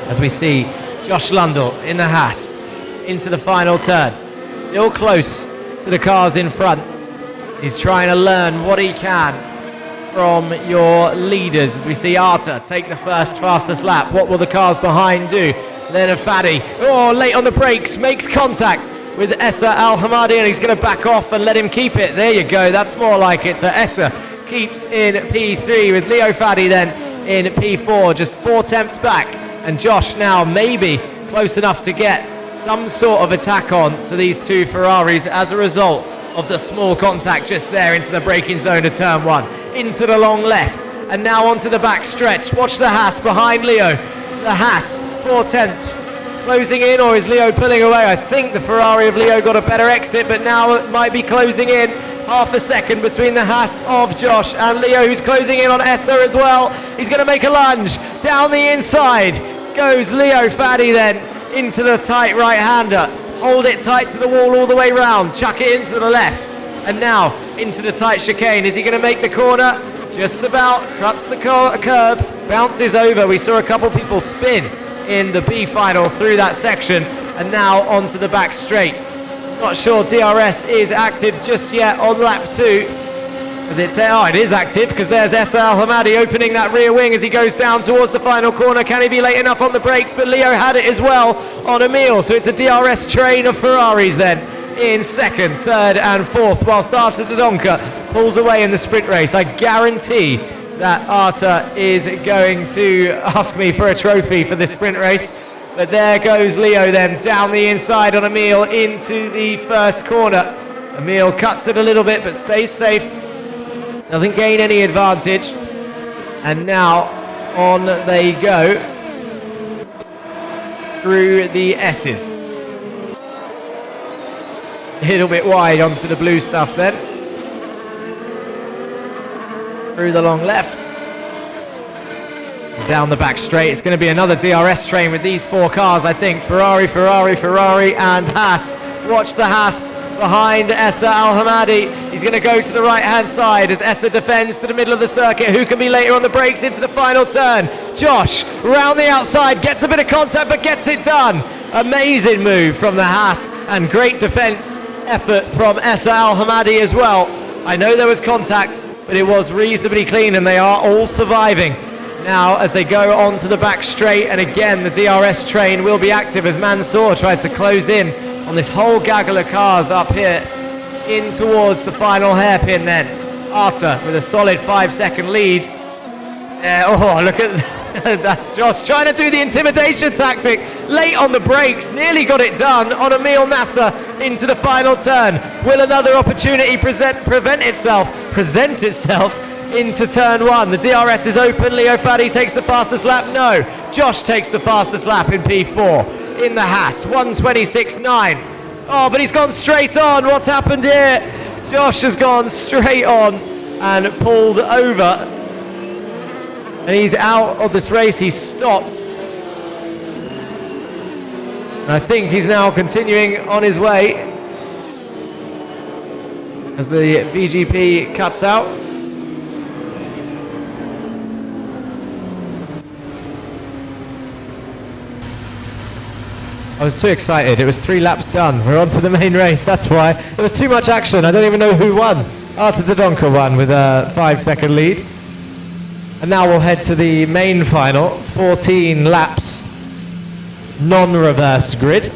Speaker 3: As we see Josh Lundell in the Haas into the final turn. Still close to the cars in front. He's trying to learn what he can from your leaders. As we see Arta take the first fastest lap. What will the cars behind do? Then Faddy, late on the brakes, makes contact with Essa Al-Hamadi, and he's going to back off and let him keep it. There you go, that's more like it. So Essa keeps in P3 with Leo Faddy then in P4, just 4 tenths back. And Josh now maybe close enough to get some sort of attack on to these 2 Ferraris as a result of the small contact just there into the braking zone of turn 1. Into the long left, and now onto the back stretch. Watch the Haas behind Leo. The Haas 4 tenths closing in, or is Leo pulling away? I think the Ferrari of Leo got a better exit, but now it might be closing in. Half a second between the Haas of Josh and Leo, who's closing in on Essa as well. He's going to make a lunge. Down the inside goes Leo Faddy then into the tight right-hander. Hold it tight to the wall all the way round. Chuck it into the left. And now into the tight chicane. Is he going to make the corner? Just about. Cuts the curb. Bounces over. We saw a couple people spin in the B final through that section, and now onto the back straight. Not sure DRS is active just yet on lap 2. It is active, because there's Essa Al-Hamadi opening that rear wing as he goes down towards the final corner. Can he be late enough on the brakes? But Leo had it as well on Emil, so it's a DRS train of Ferraris then in second, third and fourth, whilst Arta Dodonka pulls away in the sprint race. I guarantee that Arta is going to ask me for a trophy for this sprint race. But there goes Leo then down the inside on Emil into the first corner. Emil cuts it a little bit but stays safe, doesn't gain any advantage. And now on they go through the S's. A little bit wide onto the blue stuff then. Through the long left. Down the back straight. It's going to be another DRS train with these 4 cars, I think. Ferrari, and Haas. Watch the Haas behind Essa Al-Hamadi. He's going to go to the right-hand side as Essa defends to the middle of the circuit. Who can be later on the brakes into the final turn? Josh, round the outside, gets a bit of contact, but gets it done. Amazing move from the Haas, and great defense effort from Essa Al-Hamadi as well. I know there was contact, but it was reasonably clean, and they are all surviving now as they go on to the back straight. And again, the DRS train will be active as Mansour tries to close in on this whole gaggle of cars up here in towards the final hairpin then. Arta with a solid 5-second lead. Look at that's Josh trying to do the intimidation tactic. Late on the brakes, nearly got it done on Emil Nasser into the final turn. Will another opportunity present itself? into turn one. The DRS is open. Leo Fadi takes the fastest lap. No, Josh takes the fastest lap in P4 in the Haas, 1:26.9. Oh, but he's gone straight on. What's happened here? Josh has gone straight on and pulled over. And he's out of this race. He's stopped. And I think he's now continuing on his way as the VGP cuts out. I was too excited. It was 3 laps done. We're on to the main race. That's why. There was too much action. I don't even know who won. Artur Dodonka won with a 5-second lead. And now we'll head to the main final. 14 laps, non-reverse grid.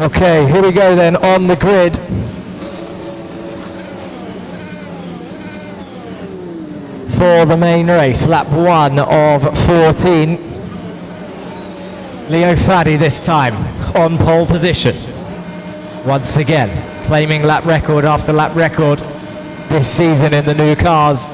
Speaker 3: Okay, here we go then on the grid. For the main race, lap 1 of 14. Leo Fadi this time on pole position. Once again, claiming lap record after lap record this season in the new cars.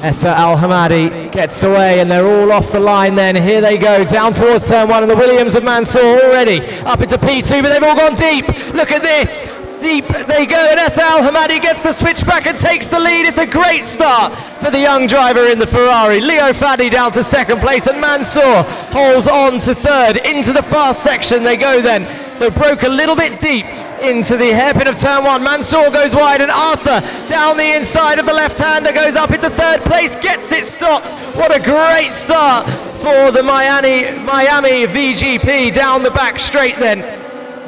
Speaker 3: Essa Al-Hamadi gets away and they're all off the line then. Here they go, down towards turn 1 and the Williams of Mansour already up into P2, but they've all gone deep. Look at this. Deep they go and Essa Al-Hamadi gets the switch back and takes the lead. It's a great start for the young driver in the Ferrari. Leo Fadi down to 2nd place and Mansour holds on to 3rd. Into the fast section they go then. So broke a little bit deep into the hairpin of turn 1. Mansour goes wide and Arthur down the inside of the left-hander goes up into 3rd place, gets it stopped. What a great start for the Miami VGP down the back straight then.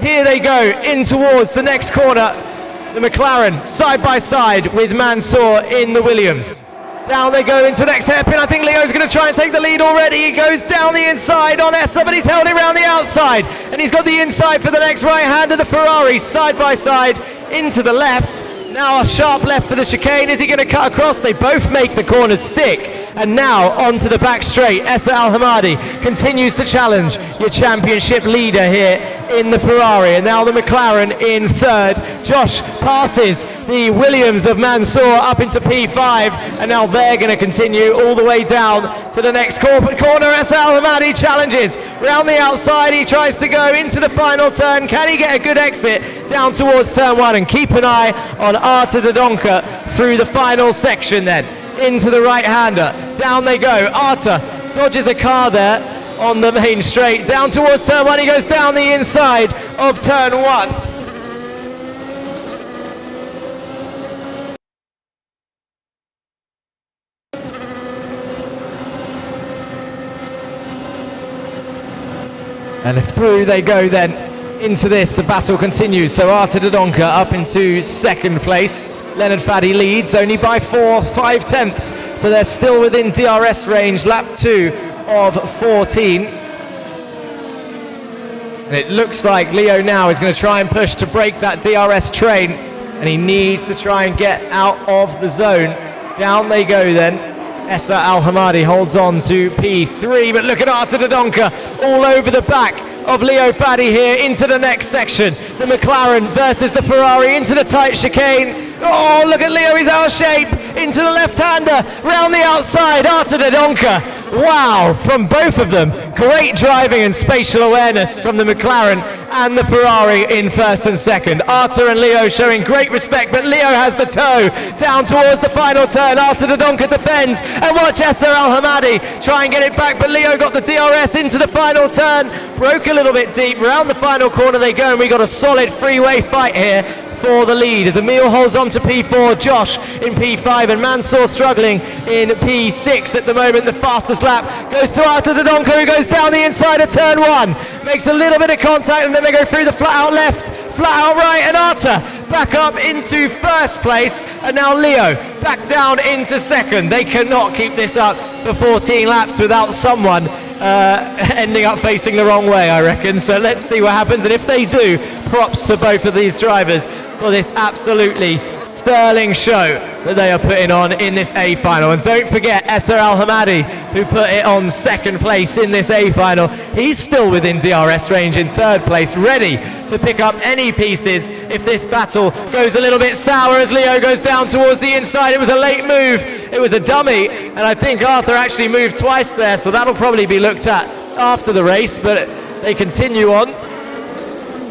Speaker 3: Here they go in towards the next corner. The McLaren side by side with Mansour in the Williams. Down they go into the next hairpin. I think Leo's going to try and take the lead already. He goes down the inside on Essa, but he's held it around the outside. And he's got the inside for the next right-hander, the Ferrari, side by side into the left. Now a sharp left for the chicane. Is he going to cut across? They both make the corners stick. And now onto the back straight. Essa Al-Hamadi continues to challenge your championship leader here in the Ferrari. And now the McLaren in 3rd. Josh passes the Williams of Mansour up into P5. And now they're going to continue all the way down to the next corner. Essa Al-Hamadi challenges round the outside. He tries to go into the final turn. Can he get a good exit down towards turn 1? And keep an eye on Artur Dodonka through the final section then. Into the right-hander. Down they go. Artur dodges a car there on the main straight. Down towards turn 1. He goes down the inside of turn 1. And through they go then into this. The battle continues. So Artur Dodonka up into 2nd place. Leonard Fadi leads only by 5 tenths. So they're still within DRS range. Lap 2 of 14. And it looks like Leo now is going to try and push to break that DRS train. And he needs to try and get out of the zone. Down they go then. Essa Al-Hamadi holds on to P3. But look at Artur Dodonka all over the back of Leo Fadi here into the next section. The McLaren versus the Ferrari into the tight chicane. Oh, look at Leo, he's out of shape. Into the left-hander, round the outside, Artur Dodonka. Wow, from both of them. Great driving and spatial awareness from the McLaren and the Ferrari in first and second. Arthur and Leo showing great respect, but Leo has the toe down towards the final turn. Arthur Dodonka defends, and watch Esser Al-Hamadi try and get it back, but Leo got the DRS into the final turn, broke a little bit deep. Round the final corner they go, and we got a solid freeway fight here for the lead as Emil holds on to P4, Josh in P5, and Mansour struggling in P6 at the moment. The fastest lap goes to Arthur Dodonka, who goes down the inside of turn 1, makes a little bit of contact, and then they go through the flat out left, flat out right, and Arthur back up into first place, and now Leo back down into second. They cannot keep this up for 14 laps without someone ending up facing the wrong way, I reckon. So let's see what happens, and if they do, props to both of these drivers for this absolutely sterling show that they are putting on in this A final. And don't forget Esser Al-Hamadi, who put it on second place in this A final. He's still within DRS range in third place, ready to pick up any pieces if this battle goes a little bit sour as Leo goes down towards the inside. It was a late move, it was a dummy, and I think Arthur actually moved twice there, so that'll probably be looked at after the race, but they continue on.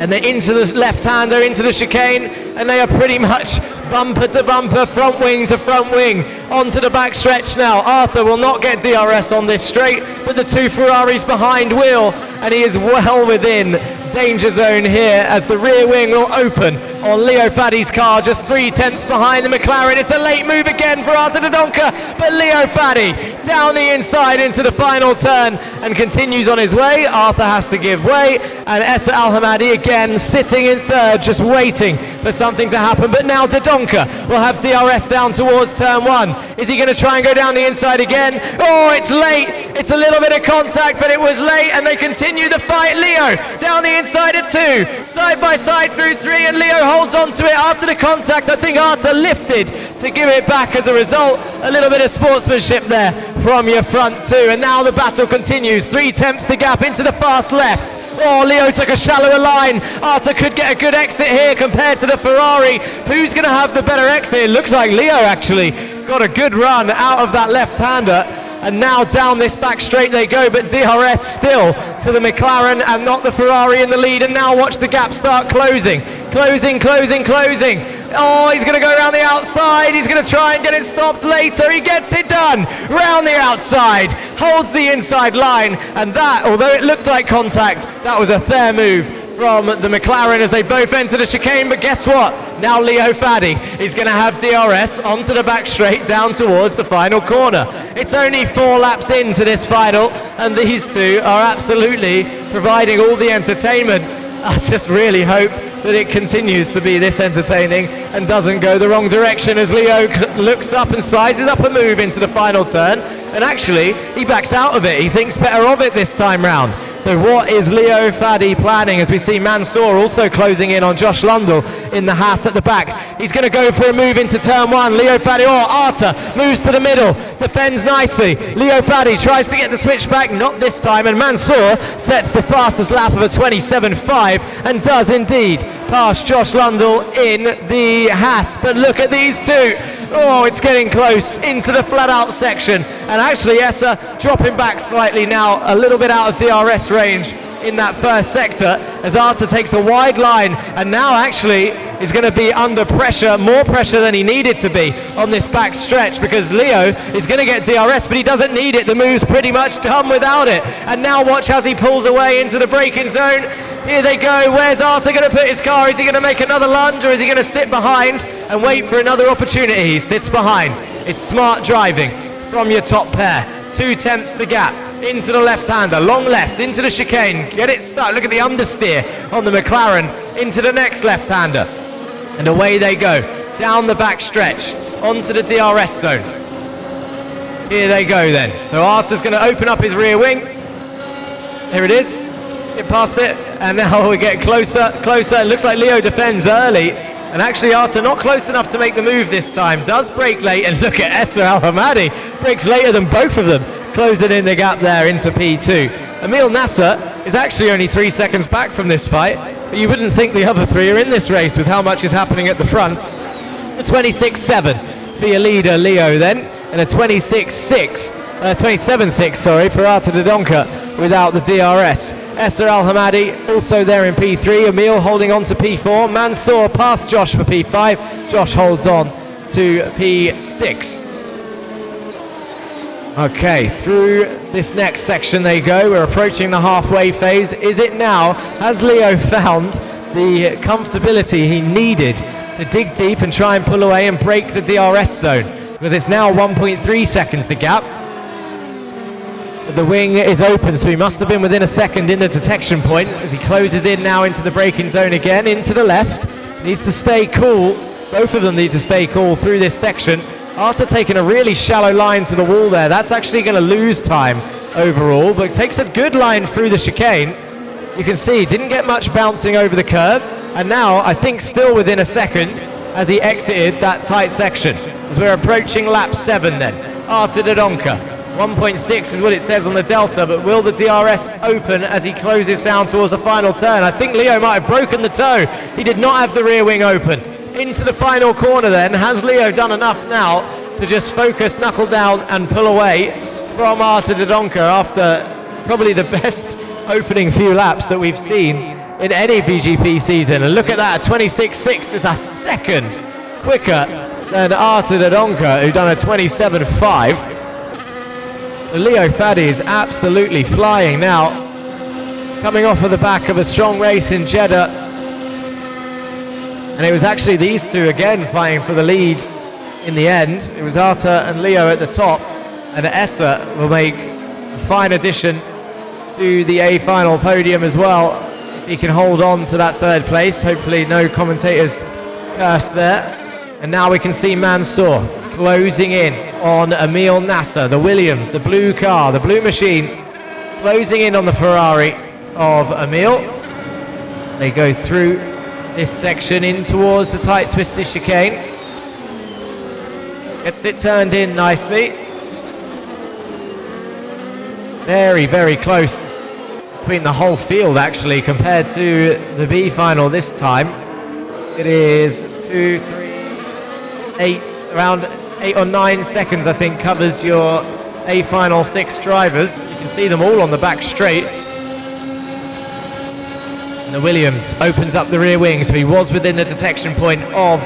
Speaker 3: And they're into the left-hander, into the chicane, and they are pretty much bumper to bumper, front wing to front wing, onto the back stretch now. Arthur will not get DRS on this straight, but the two Ferraris behind will, and he is well within danger zone here as the rear wing will open on Leo Faddy's car, just 3/10 behind the McLaren. It's a late move again for Arthur Dodonka, but Leo Faddy down the inside into the final turn and continues on his way. Arthur has to give way, and Esser Al-Hamadi again sitting in third, just waiting for something to happen. But now Dodonka will have DRS down towards turn 1. Is he going to try and go down the inside again? Oh, it's late. It's a little bit of contact, but it was late, and they continue the fight. Leo down the inside of 2, side by side through 3, and Leo holds on to it after the contact. I think Arthur lifted to give it back as a result. A little bit of sportsmanship there from your front 2, and now the battle continues. 3/10 the gap into the fast left. Oh, Leo took a shallower line. Arthur could get a good exit here compared to the Ferrari. Who's going to have the better exit? It looks like Leo actually got a good run out of that left-hander. And now down this back straight they go, but DRS still to the McLaren and not the Ferrari in the lead. And now watch the gap start closing. Closing. Oh, he's going to go around the outside. He's going to try and get it stopped later. He gets it done. Round the outside. Holds the inside line. And that, although it looked like contact, that was a fair move from the McLaren as they both enter the chicane. But guess what? Now Leo Faddy is going to have DRS onto the back straight down towards the final corner. It's only 4 laps into this final, and these two are absolutely providing all the entertainment. I just really hope that it continues to be this entertaining and doesn't go the wrong direction as Leo looks up and sizes up a move into the final turn, and actually he backs out of it. He thinks better of it this time round. So what is Leo Faddy planning as we see Mansour also closing in on Josh Lundell in the Haas at the back? He's going to go for a move into turn 1. Leo Faddy, Arthur moves to the middle, defends nicely. Leo Faddy tries to get the switch back, not this time, and Mansour sets the fastest lap of a 27.5 and does indeed pass Josh Lundell in the Haas. But look at these two. Oh, it's getting close into the flat out section, and actually Esser dropping back slightly now, a little bit out of DRS range in that first sector as Arthur takes a wide line, and now actually is going to be under pressure, more pressure than he needed to be on this back stretch, because Leo is going to get DRS, but he doesn't need it. The move's pretty much done without it, and now watch as he pulls away into the braking zone. Here they go. Where's Arthur going to put his car? Is he going to make another lunge, or is he going to sit behind and wait for another opportunity? He sits behind. It's smart driving from your top pair. 2/10 the gap into the left-hander, long left into the chicane. Get it stuck. Look at the understeer on the McLaren into the next left-hander. And away they go down the back stretch onto the DRS zone. Here they go then. So Arthur's going to open up his rear wing. Here it is. Get past it, and now we get closer. It looks like Leo defends early, and actually Arthur not close enough to make the move this time. Does brake late, and look at Esser Al-Hamadi. Brakes later than both of them, closing in the gap there into P2. Emil Nasser is actually only 3 seconds back from this fight, but you wouldn't think the other three are in this race with how much is happening at the front. A 26.7 for your leader Leo then, and a 27.6 for Arthur Dodonka without the DRS. Esser Al-Hamadi also there in P3. Emil holding on to P4. Mansour past Josh for P5. Josh holds on to P6. Okay, through this next section they go. We're approaching the halfway phase. Is it now? Has Leo found the comfortability he needed to dig deep and try and pull away and break the DRS zone? Because it's now 1.3 seconds the gap. But the wing is open, so he must have been within a second in the detection point as he closes in now into the braking zone again, into the left. Needs to stay cool. Both of them need to stay cool through this section. After taking a really shallow line to the wall there, that's actually going to lose time overall, but takes a good line through the chicane. You can see, didn't get much bouncing over the curb, and now I think still within a second as he exited that tight section. As we're approaching lap 7 then, Artur Dodonka. 1.6 is what it says on the Delta, but will the DRS open as he closes down towards the final turn? I think Leo might have broken the toe. He did not have the rear wing open. Into the final corner then. Has Leo done enough now to just focus, knuckle down and pull away from Artur Dodonka after probably the best opening few laps that we've seen in any VGP season? And look at that, 26.6 is a second quicker than Artur Dodonka, who done a 27.5. Leo Fadi is absolutely flying now, coming off of the back of a strong race in Jeddah. And it was actually these two again fighting for the lead in the end. It was Artur and Leo at the top, and Esser will make a fine addition to the A final podium as well. He can hold on to that third place. Hopefully no commentators curse there. And now we can see Mansour closing in on Emil Nasser, the Williams, the blue car, the blue machine, closing in on the Ferrari of Emil. They go through this section in towards the tight twisted chicane. Gets it turned in nicely. Very, very close between the whole field actually compared to the B final this time. It is 2, 3, 8, around 8 or 9 seconds I think covers your A final 6 drivers. You can see them all on the back straight. And the Williams opens up the rear wing, so he was within the detection point of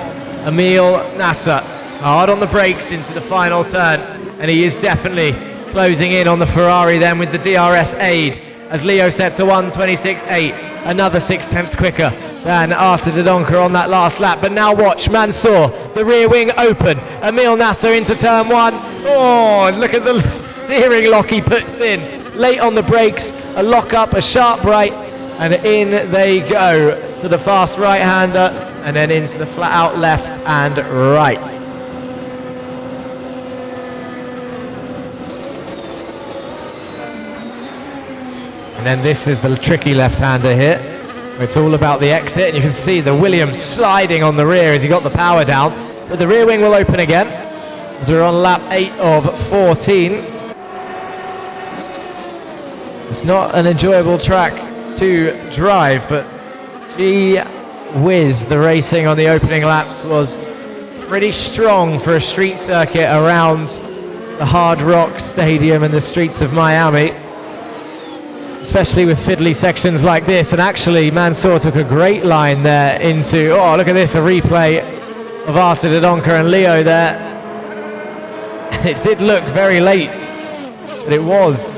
Speaker 3: Emil Nasser. Hard on the brakes into the final turn, and he is definitely closing in on the Ferrari then with the DRS aid as Leo sets a 1:26.8, another 6/10 quicker than Artur Dodonka on that last lap. But now watch Mansour, the rear wing open, Emil Nasser into turn 1. Oh, look at the steering lock he puts in late on the brakes, a lock up, a sharp right, and in they go to the fast right-hander and then into the flat out left and right. And then this is the tricky left-hander here, where it's all about the exit, and you can see the Williams sliding on the rear as he got the power down. But the rear wing will open again as we're on lap 8 of 14. It's not an enjoyable track to drive, but gee whiz, the racing on the opening laps was pretty strong for a street circuit around the Hard Rock Stadium and the streets of Miami, especially with fiddly sections like this. And actually Mansour took a great line there into, oh look at this, a replay of Artur Dodonka and Leo there. It did look very late, but it was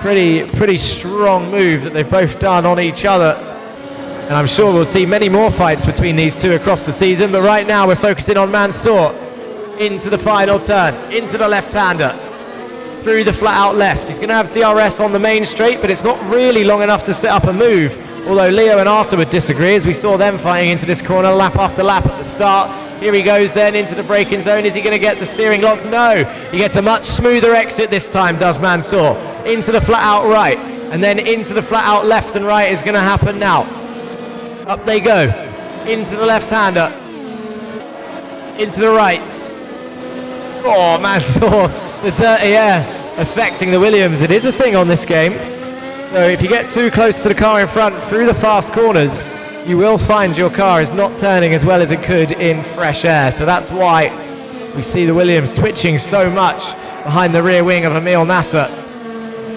Speaker 3: pretty strong move that they've both done on each other. And I'm sure we'll see many more fights between these two across the season, but right now we're focusing on Mansour into the final turn, into the left-hander, through the flat out left. He's going to have DRS on the main straight, but it's not really long enough to set up a move, although Leo and Artur would disagree as we saw them fighting into this corner lap after lap at the start. Here he goes then into the braking zone. Is he going to get the steering lock? No. He gets a much smoother exit this time, does Mansour. Into the flat out right, and then into the flat out left and right is going to happen now. Up they go, into the left-hander, into the right. Oh, Mansour, the dirty air affecting the Williams. It is a thing on this game. So if you get too close to the car in front through the fast corners, you will find your car is not turning as well as it could in fresh air. So that's why we see the Williams twitching so much behind the rear wing of Emil Nasser.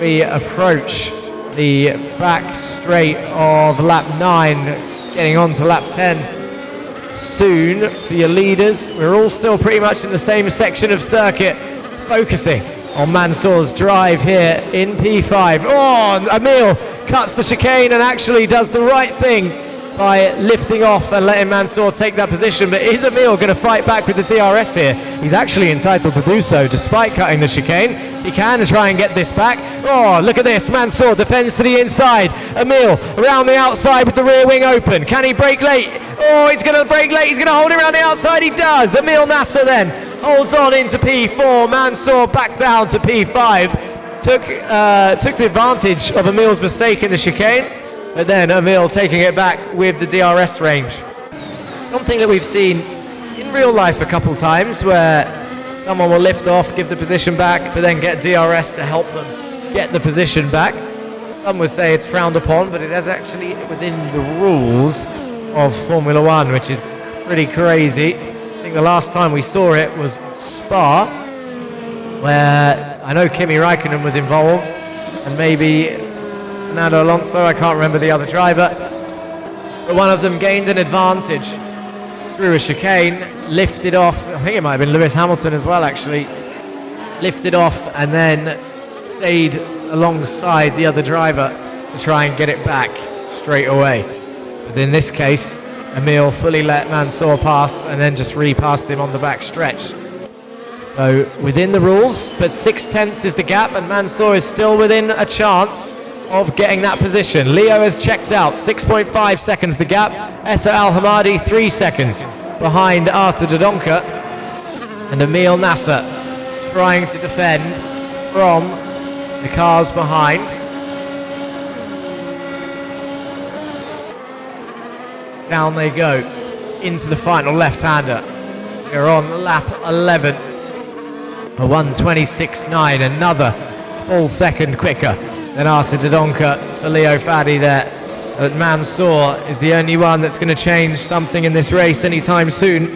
Speaker 3: We approach
Speaker 4: the back straight of lap 9, getting on to lap 10 soon for your leaders. We're all still pretty much in the same section of circuit, focusing on Mansour's drive here in P5. Oh, Emil cuts the chicane and actually does the right thing by lifting off and letting Mansour take that position. But is Emil going to fight back with the DRS here? He's actually entitled to do so despite cutting the chicane. He can try and get this back. Oh, look at this. Mansour defends to the inside. Emil around the outside with the rear wing open. Can he brake late? Oh, he's going to brake late. He's going to hold it around the outside. He does. Emil Nasser then holds on into P4. Mansour back down to P5. Took the advantage of Emil's mistake in the chicane, but then Emil taking it back with the DRS range. Something that we've seen in real life a couple times, where someone will lift off, give the position back, but then get DRS to help them get the position back. Some would say it's frowned upon, but it is actually within the rules of Formula One, which is pretty crazy. I think the last time we saw it was Spa, where I know Kimi Räikkönen was involved, and maybe Fernando Alonso, I can't remember the other driver, but one of them gained an advantage through a chicane, lifted off. I think it might have been Lewis Hamilton as well, actually. Lifted off and then stayed alongside the other driver to try and get it back straight away. But in this case, Emil fully let Mansour pass and then just repassed him on the back stretch. So within the rules, but 6/10 is the gap, and Mansour is still within a chance of getting that position. Leo has checked out, 6.5 seconds the gap. Essa Al Hamadi 3 seconds behind Artur Dodonka, and Emil Nasser trying to defend from the cars behind. Down they go into the final left-hander. We're on lap 11, a 1:26.9, another full second quicker than Artur Dodonka for Leo Fadi there. But Mansour is the only one that's going to change something in this race anytime soon,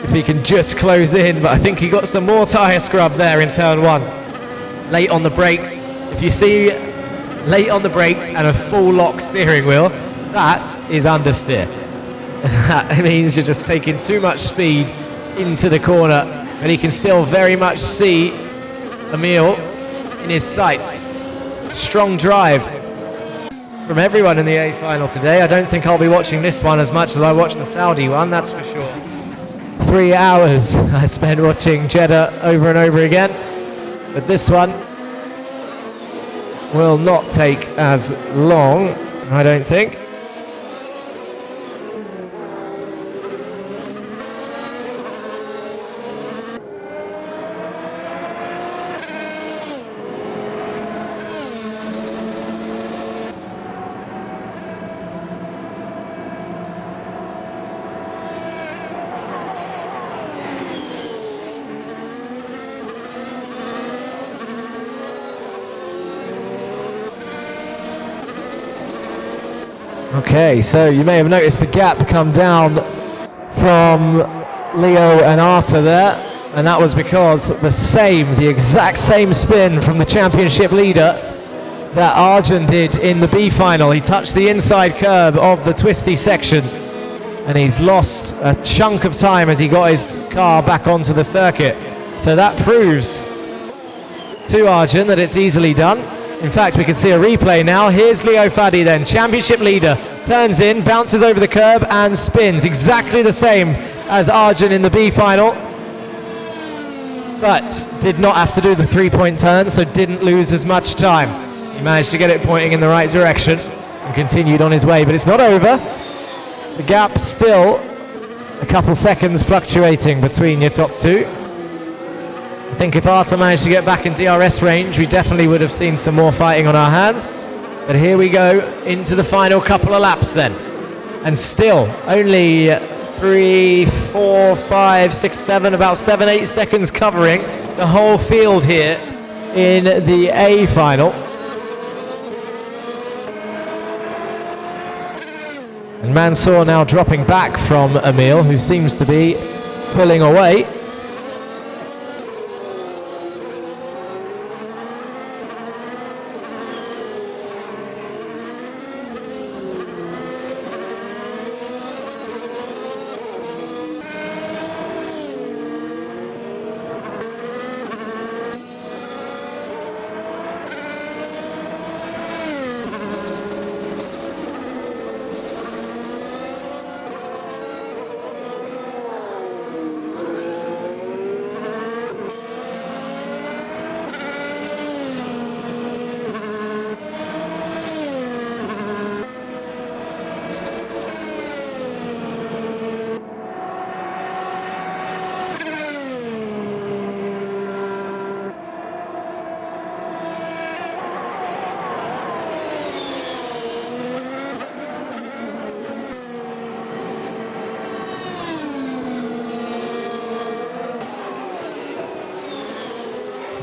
Speaker 4: if he can just close in. But I think he got some more tyre scrub there in turn 1. Late on the brakes. If you see late on the brakes and a full lock steering wheel, that is understeer. That means you're just taking too much speed into the corner, but he can still very much see Emil in his sights. Strong drive from everyone in the A final today. I don't think I'll be watching this one as much as I watched the Saudi one, that's for sure. 3 hours I spent watching Jeddah over and over again, but this one will not take as long, I don't think. Okay, so you may have noticed the gap come down from Leo and Artur there, and that was because the exact same spin from the championship leader that Arjun did in the B final. He touched the inside curb of the twisty section, and he's lost a chunk of time as he got his car back onto the circuit. So that proves to Arjun that it's easily done. In fact, we can see a replay now. Here's Leo Fadi then, championship leader, turns in, bounces over the curb and spins. Exactly the same as Arjun in the B final, but did not have to do the 3-point turn, so didn't lose as much time. He managed to get it pointing in the right direction and continued on his way, but it's not over. The gap still a couple seconds fluctuating between your top two. I think if Artur managed to get back in DRS range, we definitely would have seen some more fighting on our hands. But here we go into the final couple of laps then. And still only 3, 4, 5, 6, 7, about 7, 8 seconds covering the whole field here in the A final. And Mansour now dropping back from Emil, who seems to be pulling away.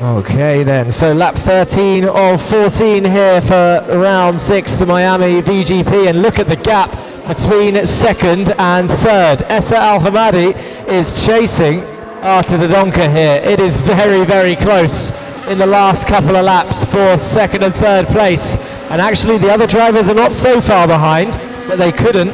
Speaker 3: Okay then, so lap 13 of 14 here for round 6, the Miami VGP, and look at the gap between second and third. Essa Al Hamadi is chasing Artur Dodonka here. It is very, very close in the last couple of laps for second and third place, and actually the other drivers are not so far behind that they couldn't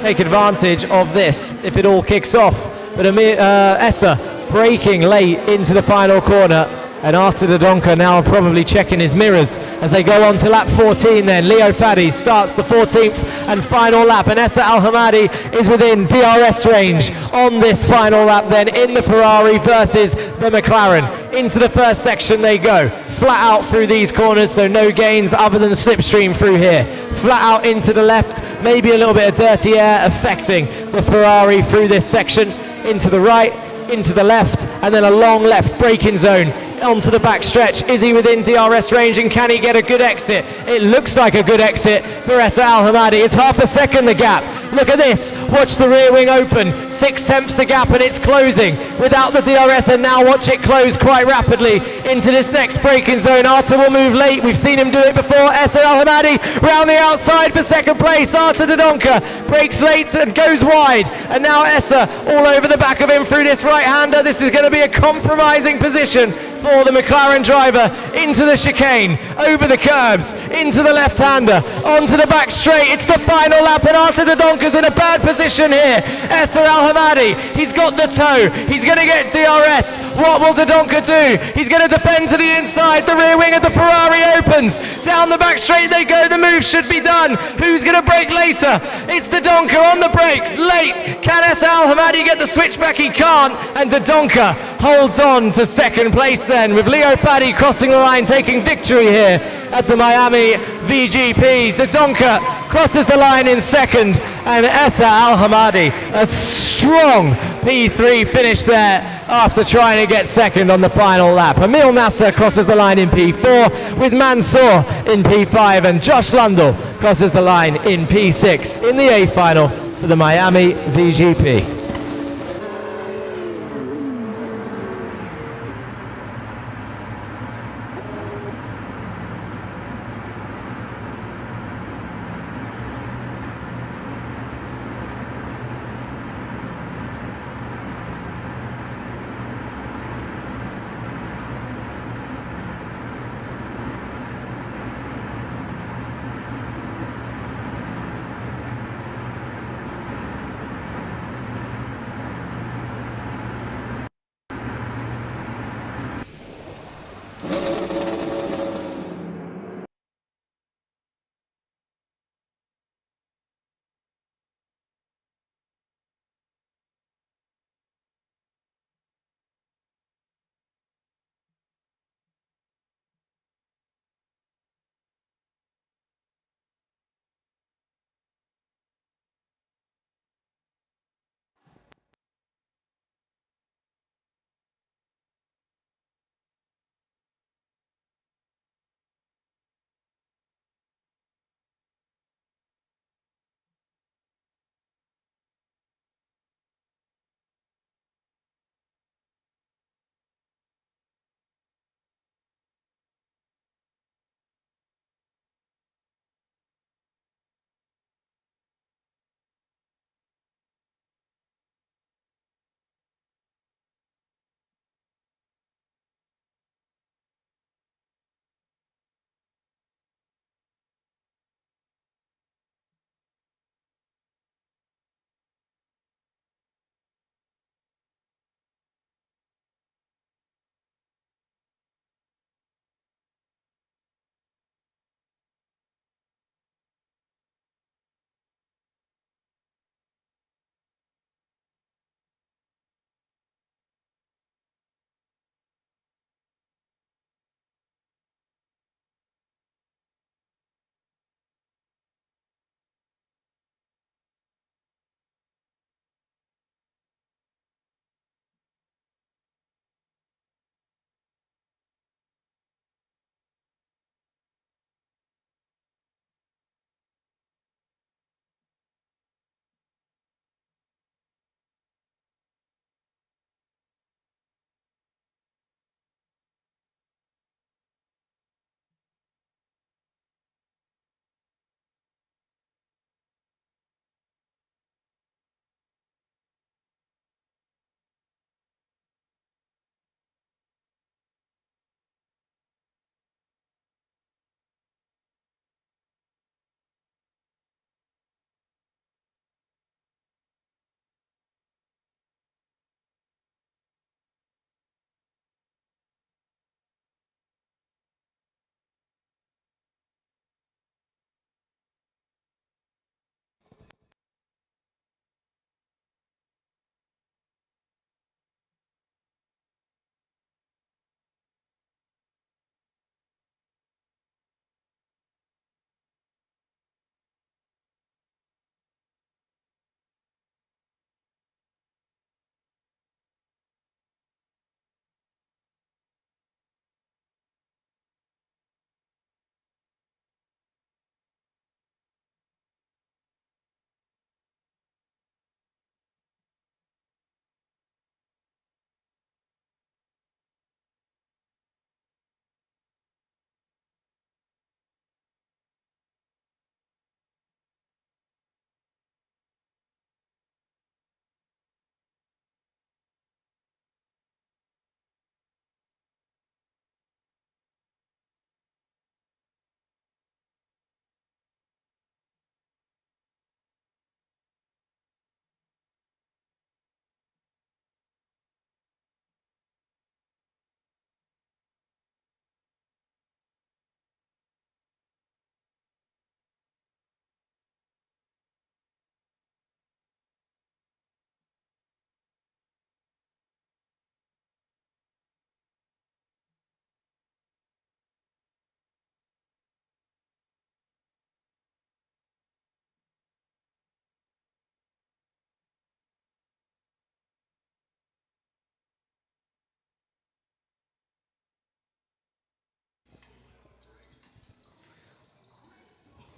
Speaker 3: take advantage of this if it all kicks off. But Essa braking late into the final corner, and Artur Dodonka now probably checking his mirrors as they go on to lap 14 then. Leo Fadi starts the 14th and final lap, and Essa Al Hamadi is within DRS range on this final lap then in the Ferrari versus the McLaren. Into the first section they go, flat out through these corners, so no gains other than slipstream through here. Flat out into the left, maybe a little bit of dirty air affecting the Ferrari through this section. Into the right, into the left, and then a long left braking zone onto the back stretch. Is he within DRS range, and can he get a good exit? It looks like a good exit for Essa Al Hamadi. It's half a second the gap. Look at this, watch the rear wing open, 6/10 the gap, and it's closing without the DRS, and now watch it close quite rapidly into this next braking zone. Artur will move late, we've seen him do it before. Essa Al Hamadi round the outside for second place. Artur Dodonka breaks late and goes wide, and now Essa all over the back of him through this right-hander. This is going to be a compromising position for the McLaren driver. Into the chicane, over the curbs, into the left-hander, onto the back straight. It's the final lap, and Artur Dodonka's in a bad position here. Essa Al Hamadi, he's got the toe, he's going to get DRS. What will Dodonka do? He's going to defend to the inside. The rear wing of the Ferrari opens. Down the back straight they go. The move should be done. Who's going to brake later? It's Dodonka on the brakes, late. Can Essa Al Hamadi get the switchback? He can't, and Dodonka holds on to second place then, with Leo Fadi crossing the line, taking victory here at the Miami VGP. Dodonka crosses the line in second, and Essa Al Hamadi, a strong P3 finish there after trying to get second on the final lap. Emil Nasser crosses the line in P4, with Mansour in P5, and Josh Lundell crosses the line in P6 in the A final for the Miami VGP.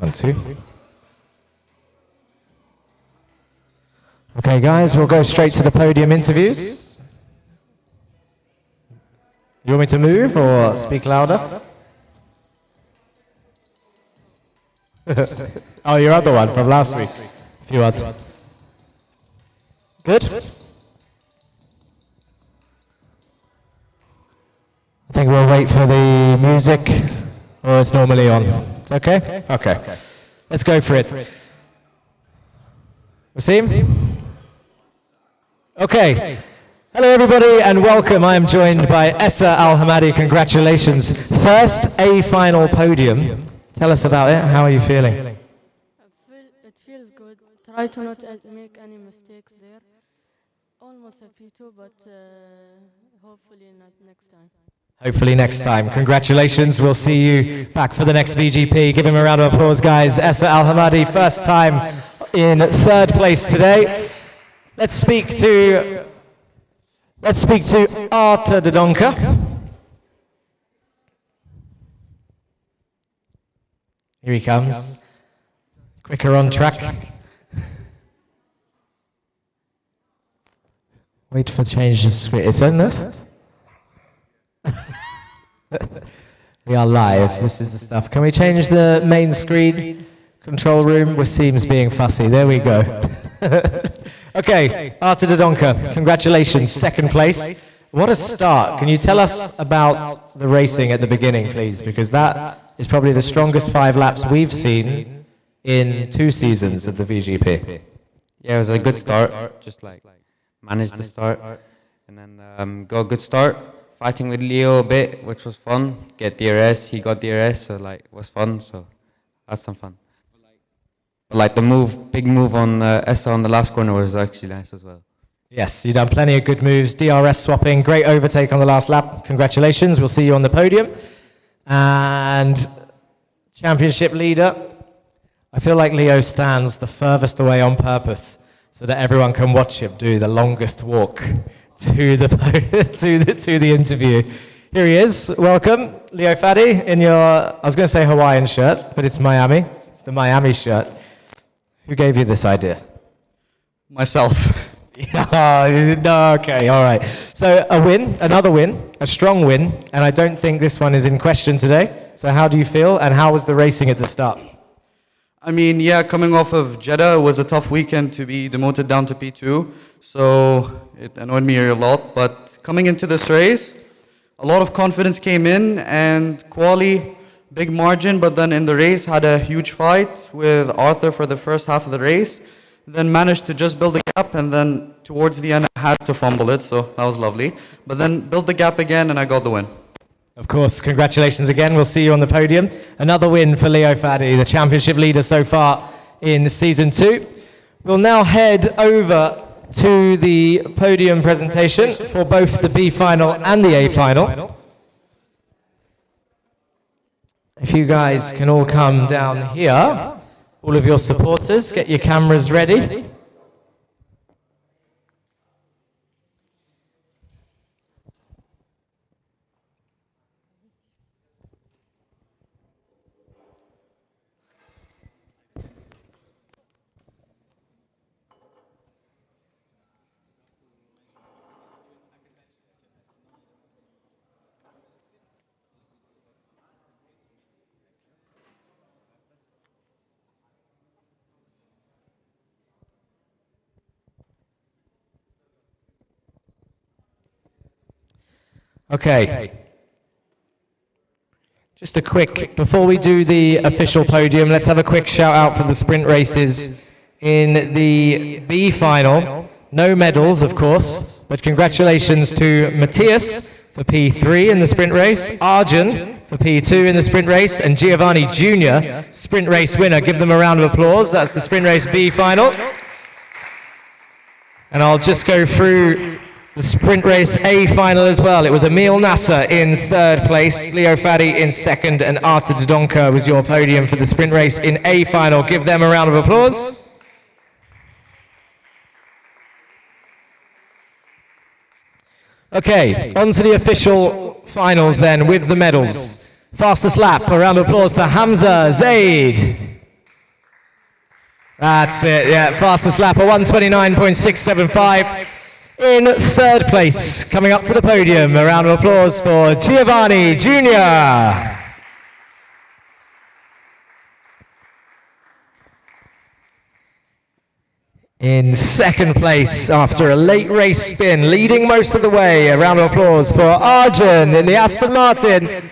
Speaker 3: 1, 2. Okay, guys, we'll go straight to the podium interviews. You want me to move or speak louder? Oh, your other one from last week. A few words. Good? I think we'll wait for the music, or it's normally on. It's okay? Okay. Let's go for it. Wasim? Okay. Hello everybody and welcome. I am joined by Essa Al-Hamadi. Congratulations. First A final podium. Tell us about it. How are you feeling?
Speaker 5: It feels good. Try to not make any mistakes there. Almost a P2, but hopefully not next time.
Speaker 3: Hopefully next time. Congratulations. We'll see you back for the next VGP. Give him a round of applause, guys. Essa Al-Hamadi, first time in third place today. Let's speak to Arta Dodonka. Here he comes. Quicker on track. Wait for change the screen. It's in this? We are live. This is the stuff. Can we change the main screen? Control room. Wasim's being fussy. There we go. Okay, Arta Dodonka, congratulations, second place. What a start. Can you tell us about the racing at the beginning, please? Because that is probably the strongest 5 laps we've seen in 2 seasons of the VGP.
Speaker 6: Yeah, it was a good start. Just like managed the start, and then got a good start. Fighting with Leo a bit, which was fun. Get DRS, he got DRS, so like it was fun. So that's some fun. Like the big move on Essa on the last corner was actually nice as well.
Speaker 3: Yes, you've done plenty of good moves. DRS swapping, great overtake on the last lap. Congratulations, we'll see you on the podium. And championship leader, I feel like Leo stands the furthest away on purpose so that everyone can watch him do the longest walk to the interview. Here he is, welcome, Leo Fadi, in your, I was going to say Hawaiian shirt, but it's Miami. It's the Miami shirt. Who gave you this idea?
Speaker 1: Myself.
Speaker 3: No, okay, all right. So a win, another win, a strong win, and I don't think this one is in question today. So how do you feel, and how was the racing at the start?
Speaker 1: I mean, yeah, coming off of Jeddah, it was a tough weekend to be demoted down to P2, so it annoyed me a lot. But coming into this race, a lot of confidence came in, and quali, big margin, but then in the race had a huge fight with Arthur for the first half of the race. Then managed to just build a gap, and then towards the end I had to fumble it, so that was lovely. But then built the gap again, and I got the win.
Speaker 3: Of course, congratulations again. We'll see you on the podium. Another win for Leo Fadi, the championship leader so far in Season 2. We'll now head over to the podium presentation for both the B final and the A final. If you guys can all come down here, all of your supporters, get your cameras ready. Okay. Just a quick, before we do the official podium, let's have a quick shout out for the sprint races in the B final. No medals, of course, but congratulations to Matthias for P3 in the sprint race, Arjun for P2 in the sprint race, and Giovanni Jr., sprint race winner. Give them a round of applause. That's the sprint race B final. And I'll just go through the sprint race A final as well. It was Emil Nasser in third place, Leo Fadi in second, and Arta Dodonka was your podium for the sprint race in A final. Give them a round of applause. Okay, on to the official finals then with the medals. Fastest lap, a round of applause to Hamza Zaid.
Speaker 4: That's it, yeah, fastest lap, a 1:29.675. In third place, coming up to the podium, a round of applause for Giovanni Jr. In second place, after a late race spin, leading most of the way, a round of applause for Arjun in the Aston Martin.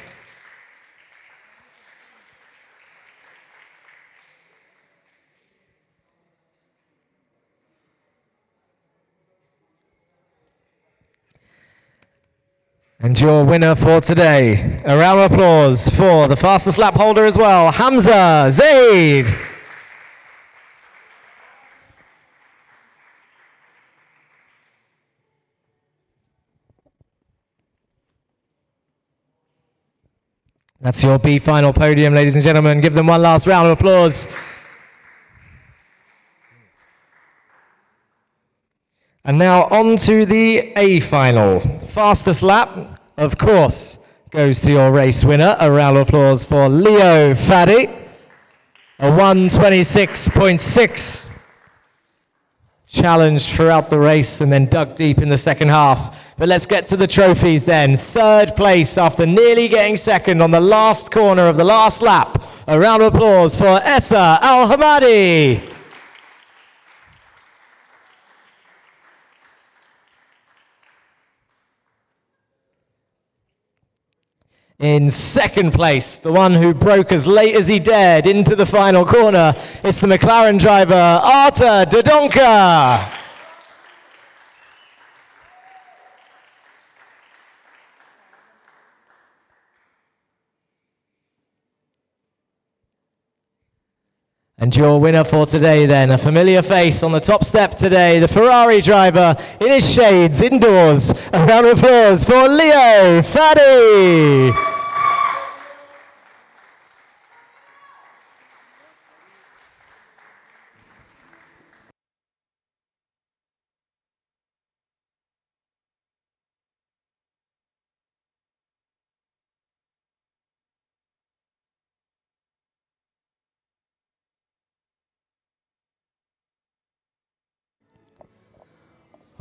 Speaker 4: And your winner for today, a round of applause for the fastest lap holder as well, Hamza Zaid. That's your B final podium, ladies and gentlemen. Give them one last round of applause. And now on to the A final. Fastest lap, of course, goes to your race winner. A round of applause for Leo Faddy. A 1:26.6. Challenged throughout the race and then dug deep in the second half. But let's get to the trophies then. Third place after nearly getting second on the last corner of the last lap. A round of applause for Essa Al-Hamadi. In second place, the one who broke as late as he dared into the final corner, it's the McLaren driver, Arta Dodonka. And your winner for today then, a familiar face on the top step today, the Ferrari driver in his shades indoors. A round of applause for Leo Faddy.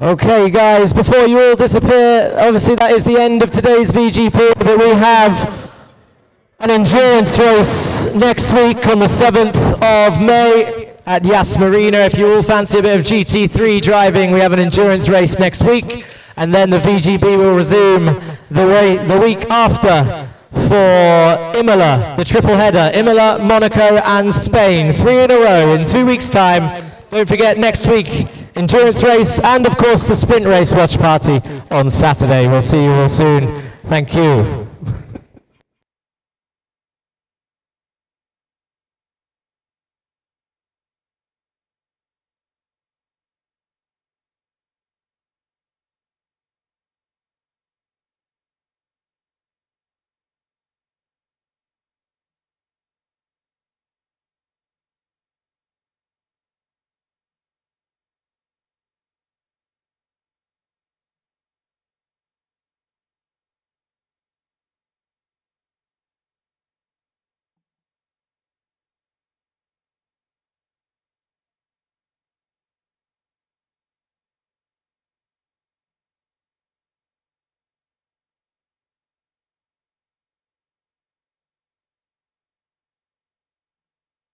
Speaker 4: Okay guys, before you all disappear, obviously that is the end of today's VGP, but we have an endurance race next week on the 7th of May at Yas Marina. If you all fancy a bit of GT3 driving, we have an endurance race next week, and then the VGP will resume the week after for Imola, the triple header, Imola, Monaco and Spain, 3 in a row in 2 weeks' time. Don't forget next week, endurance race and of course the sprint race watch party on Saturday. We'll see you all soon. Thank you.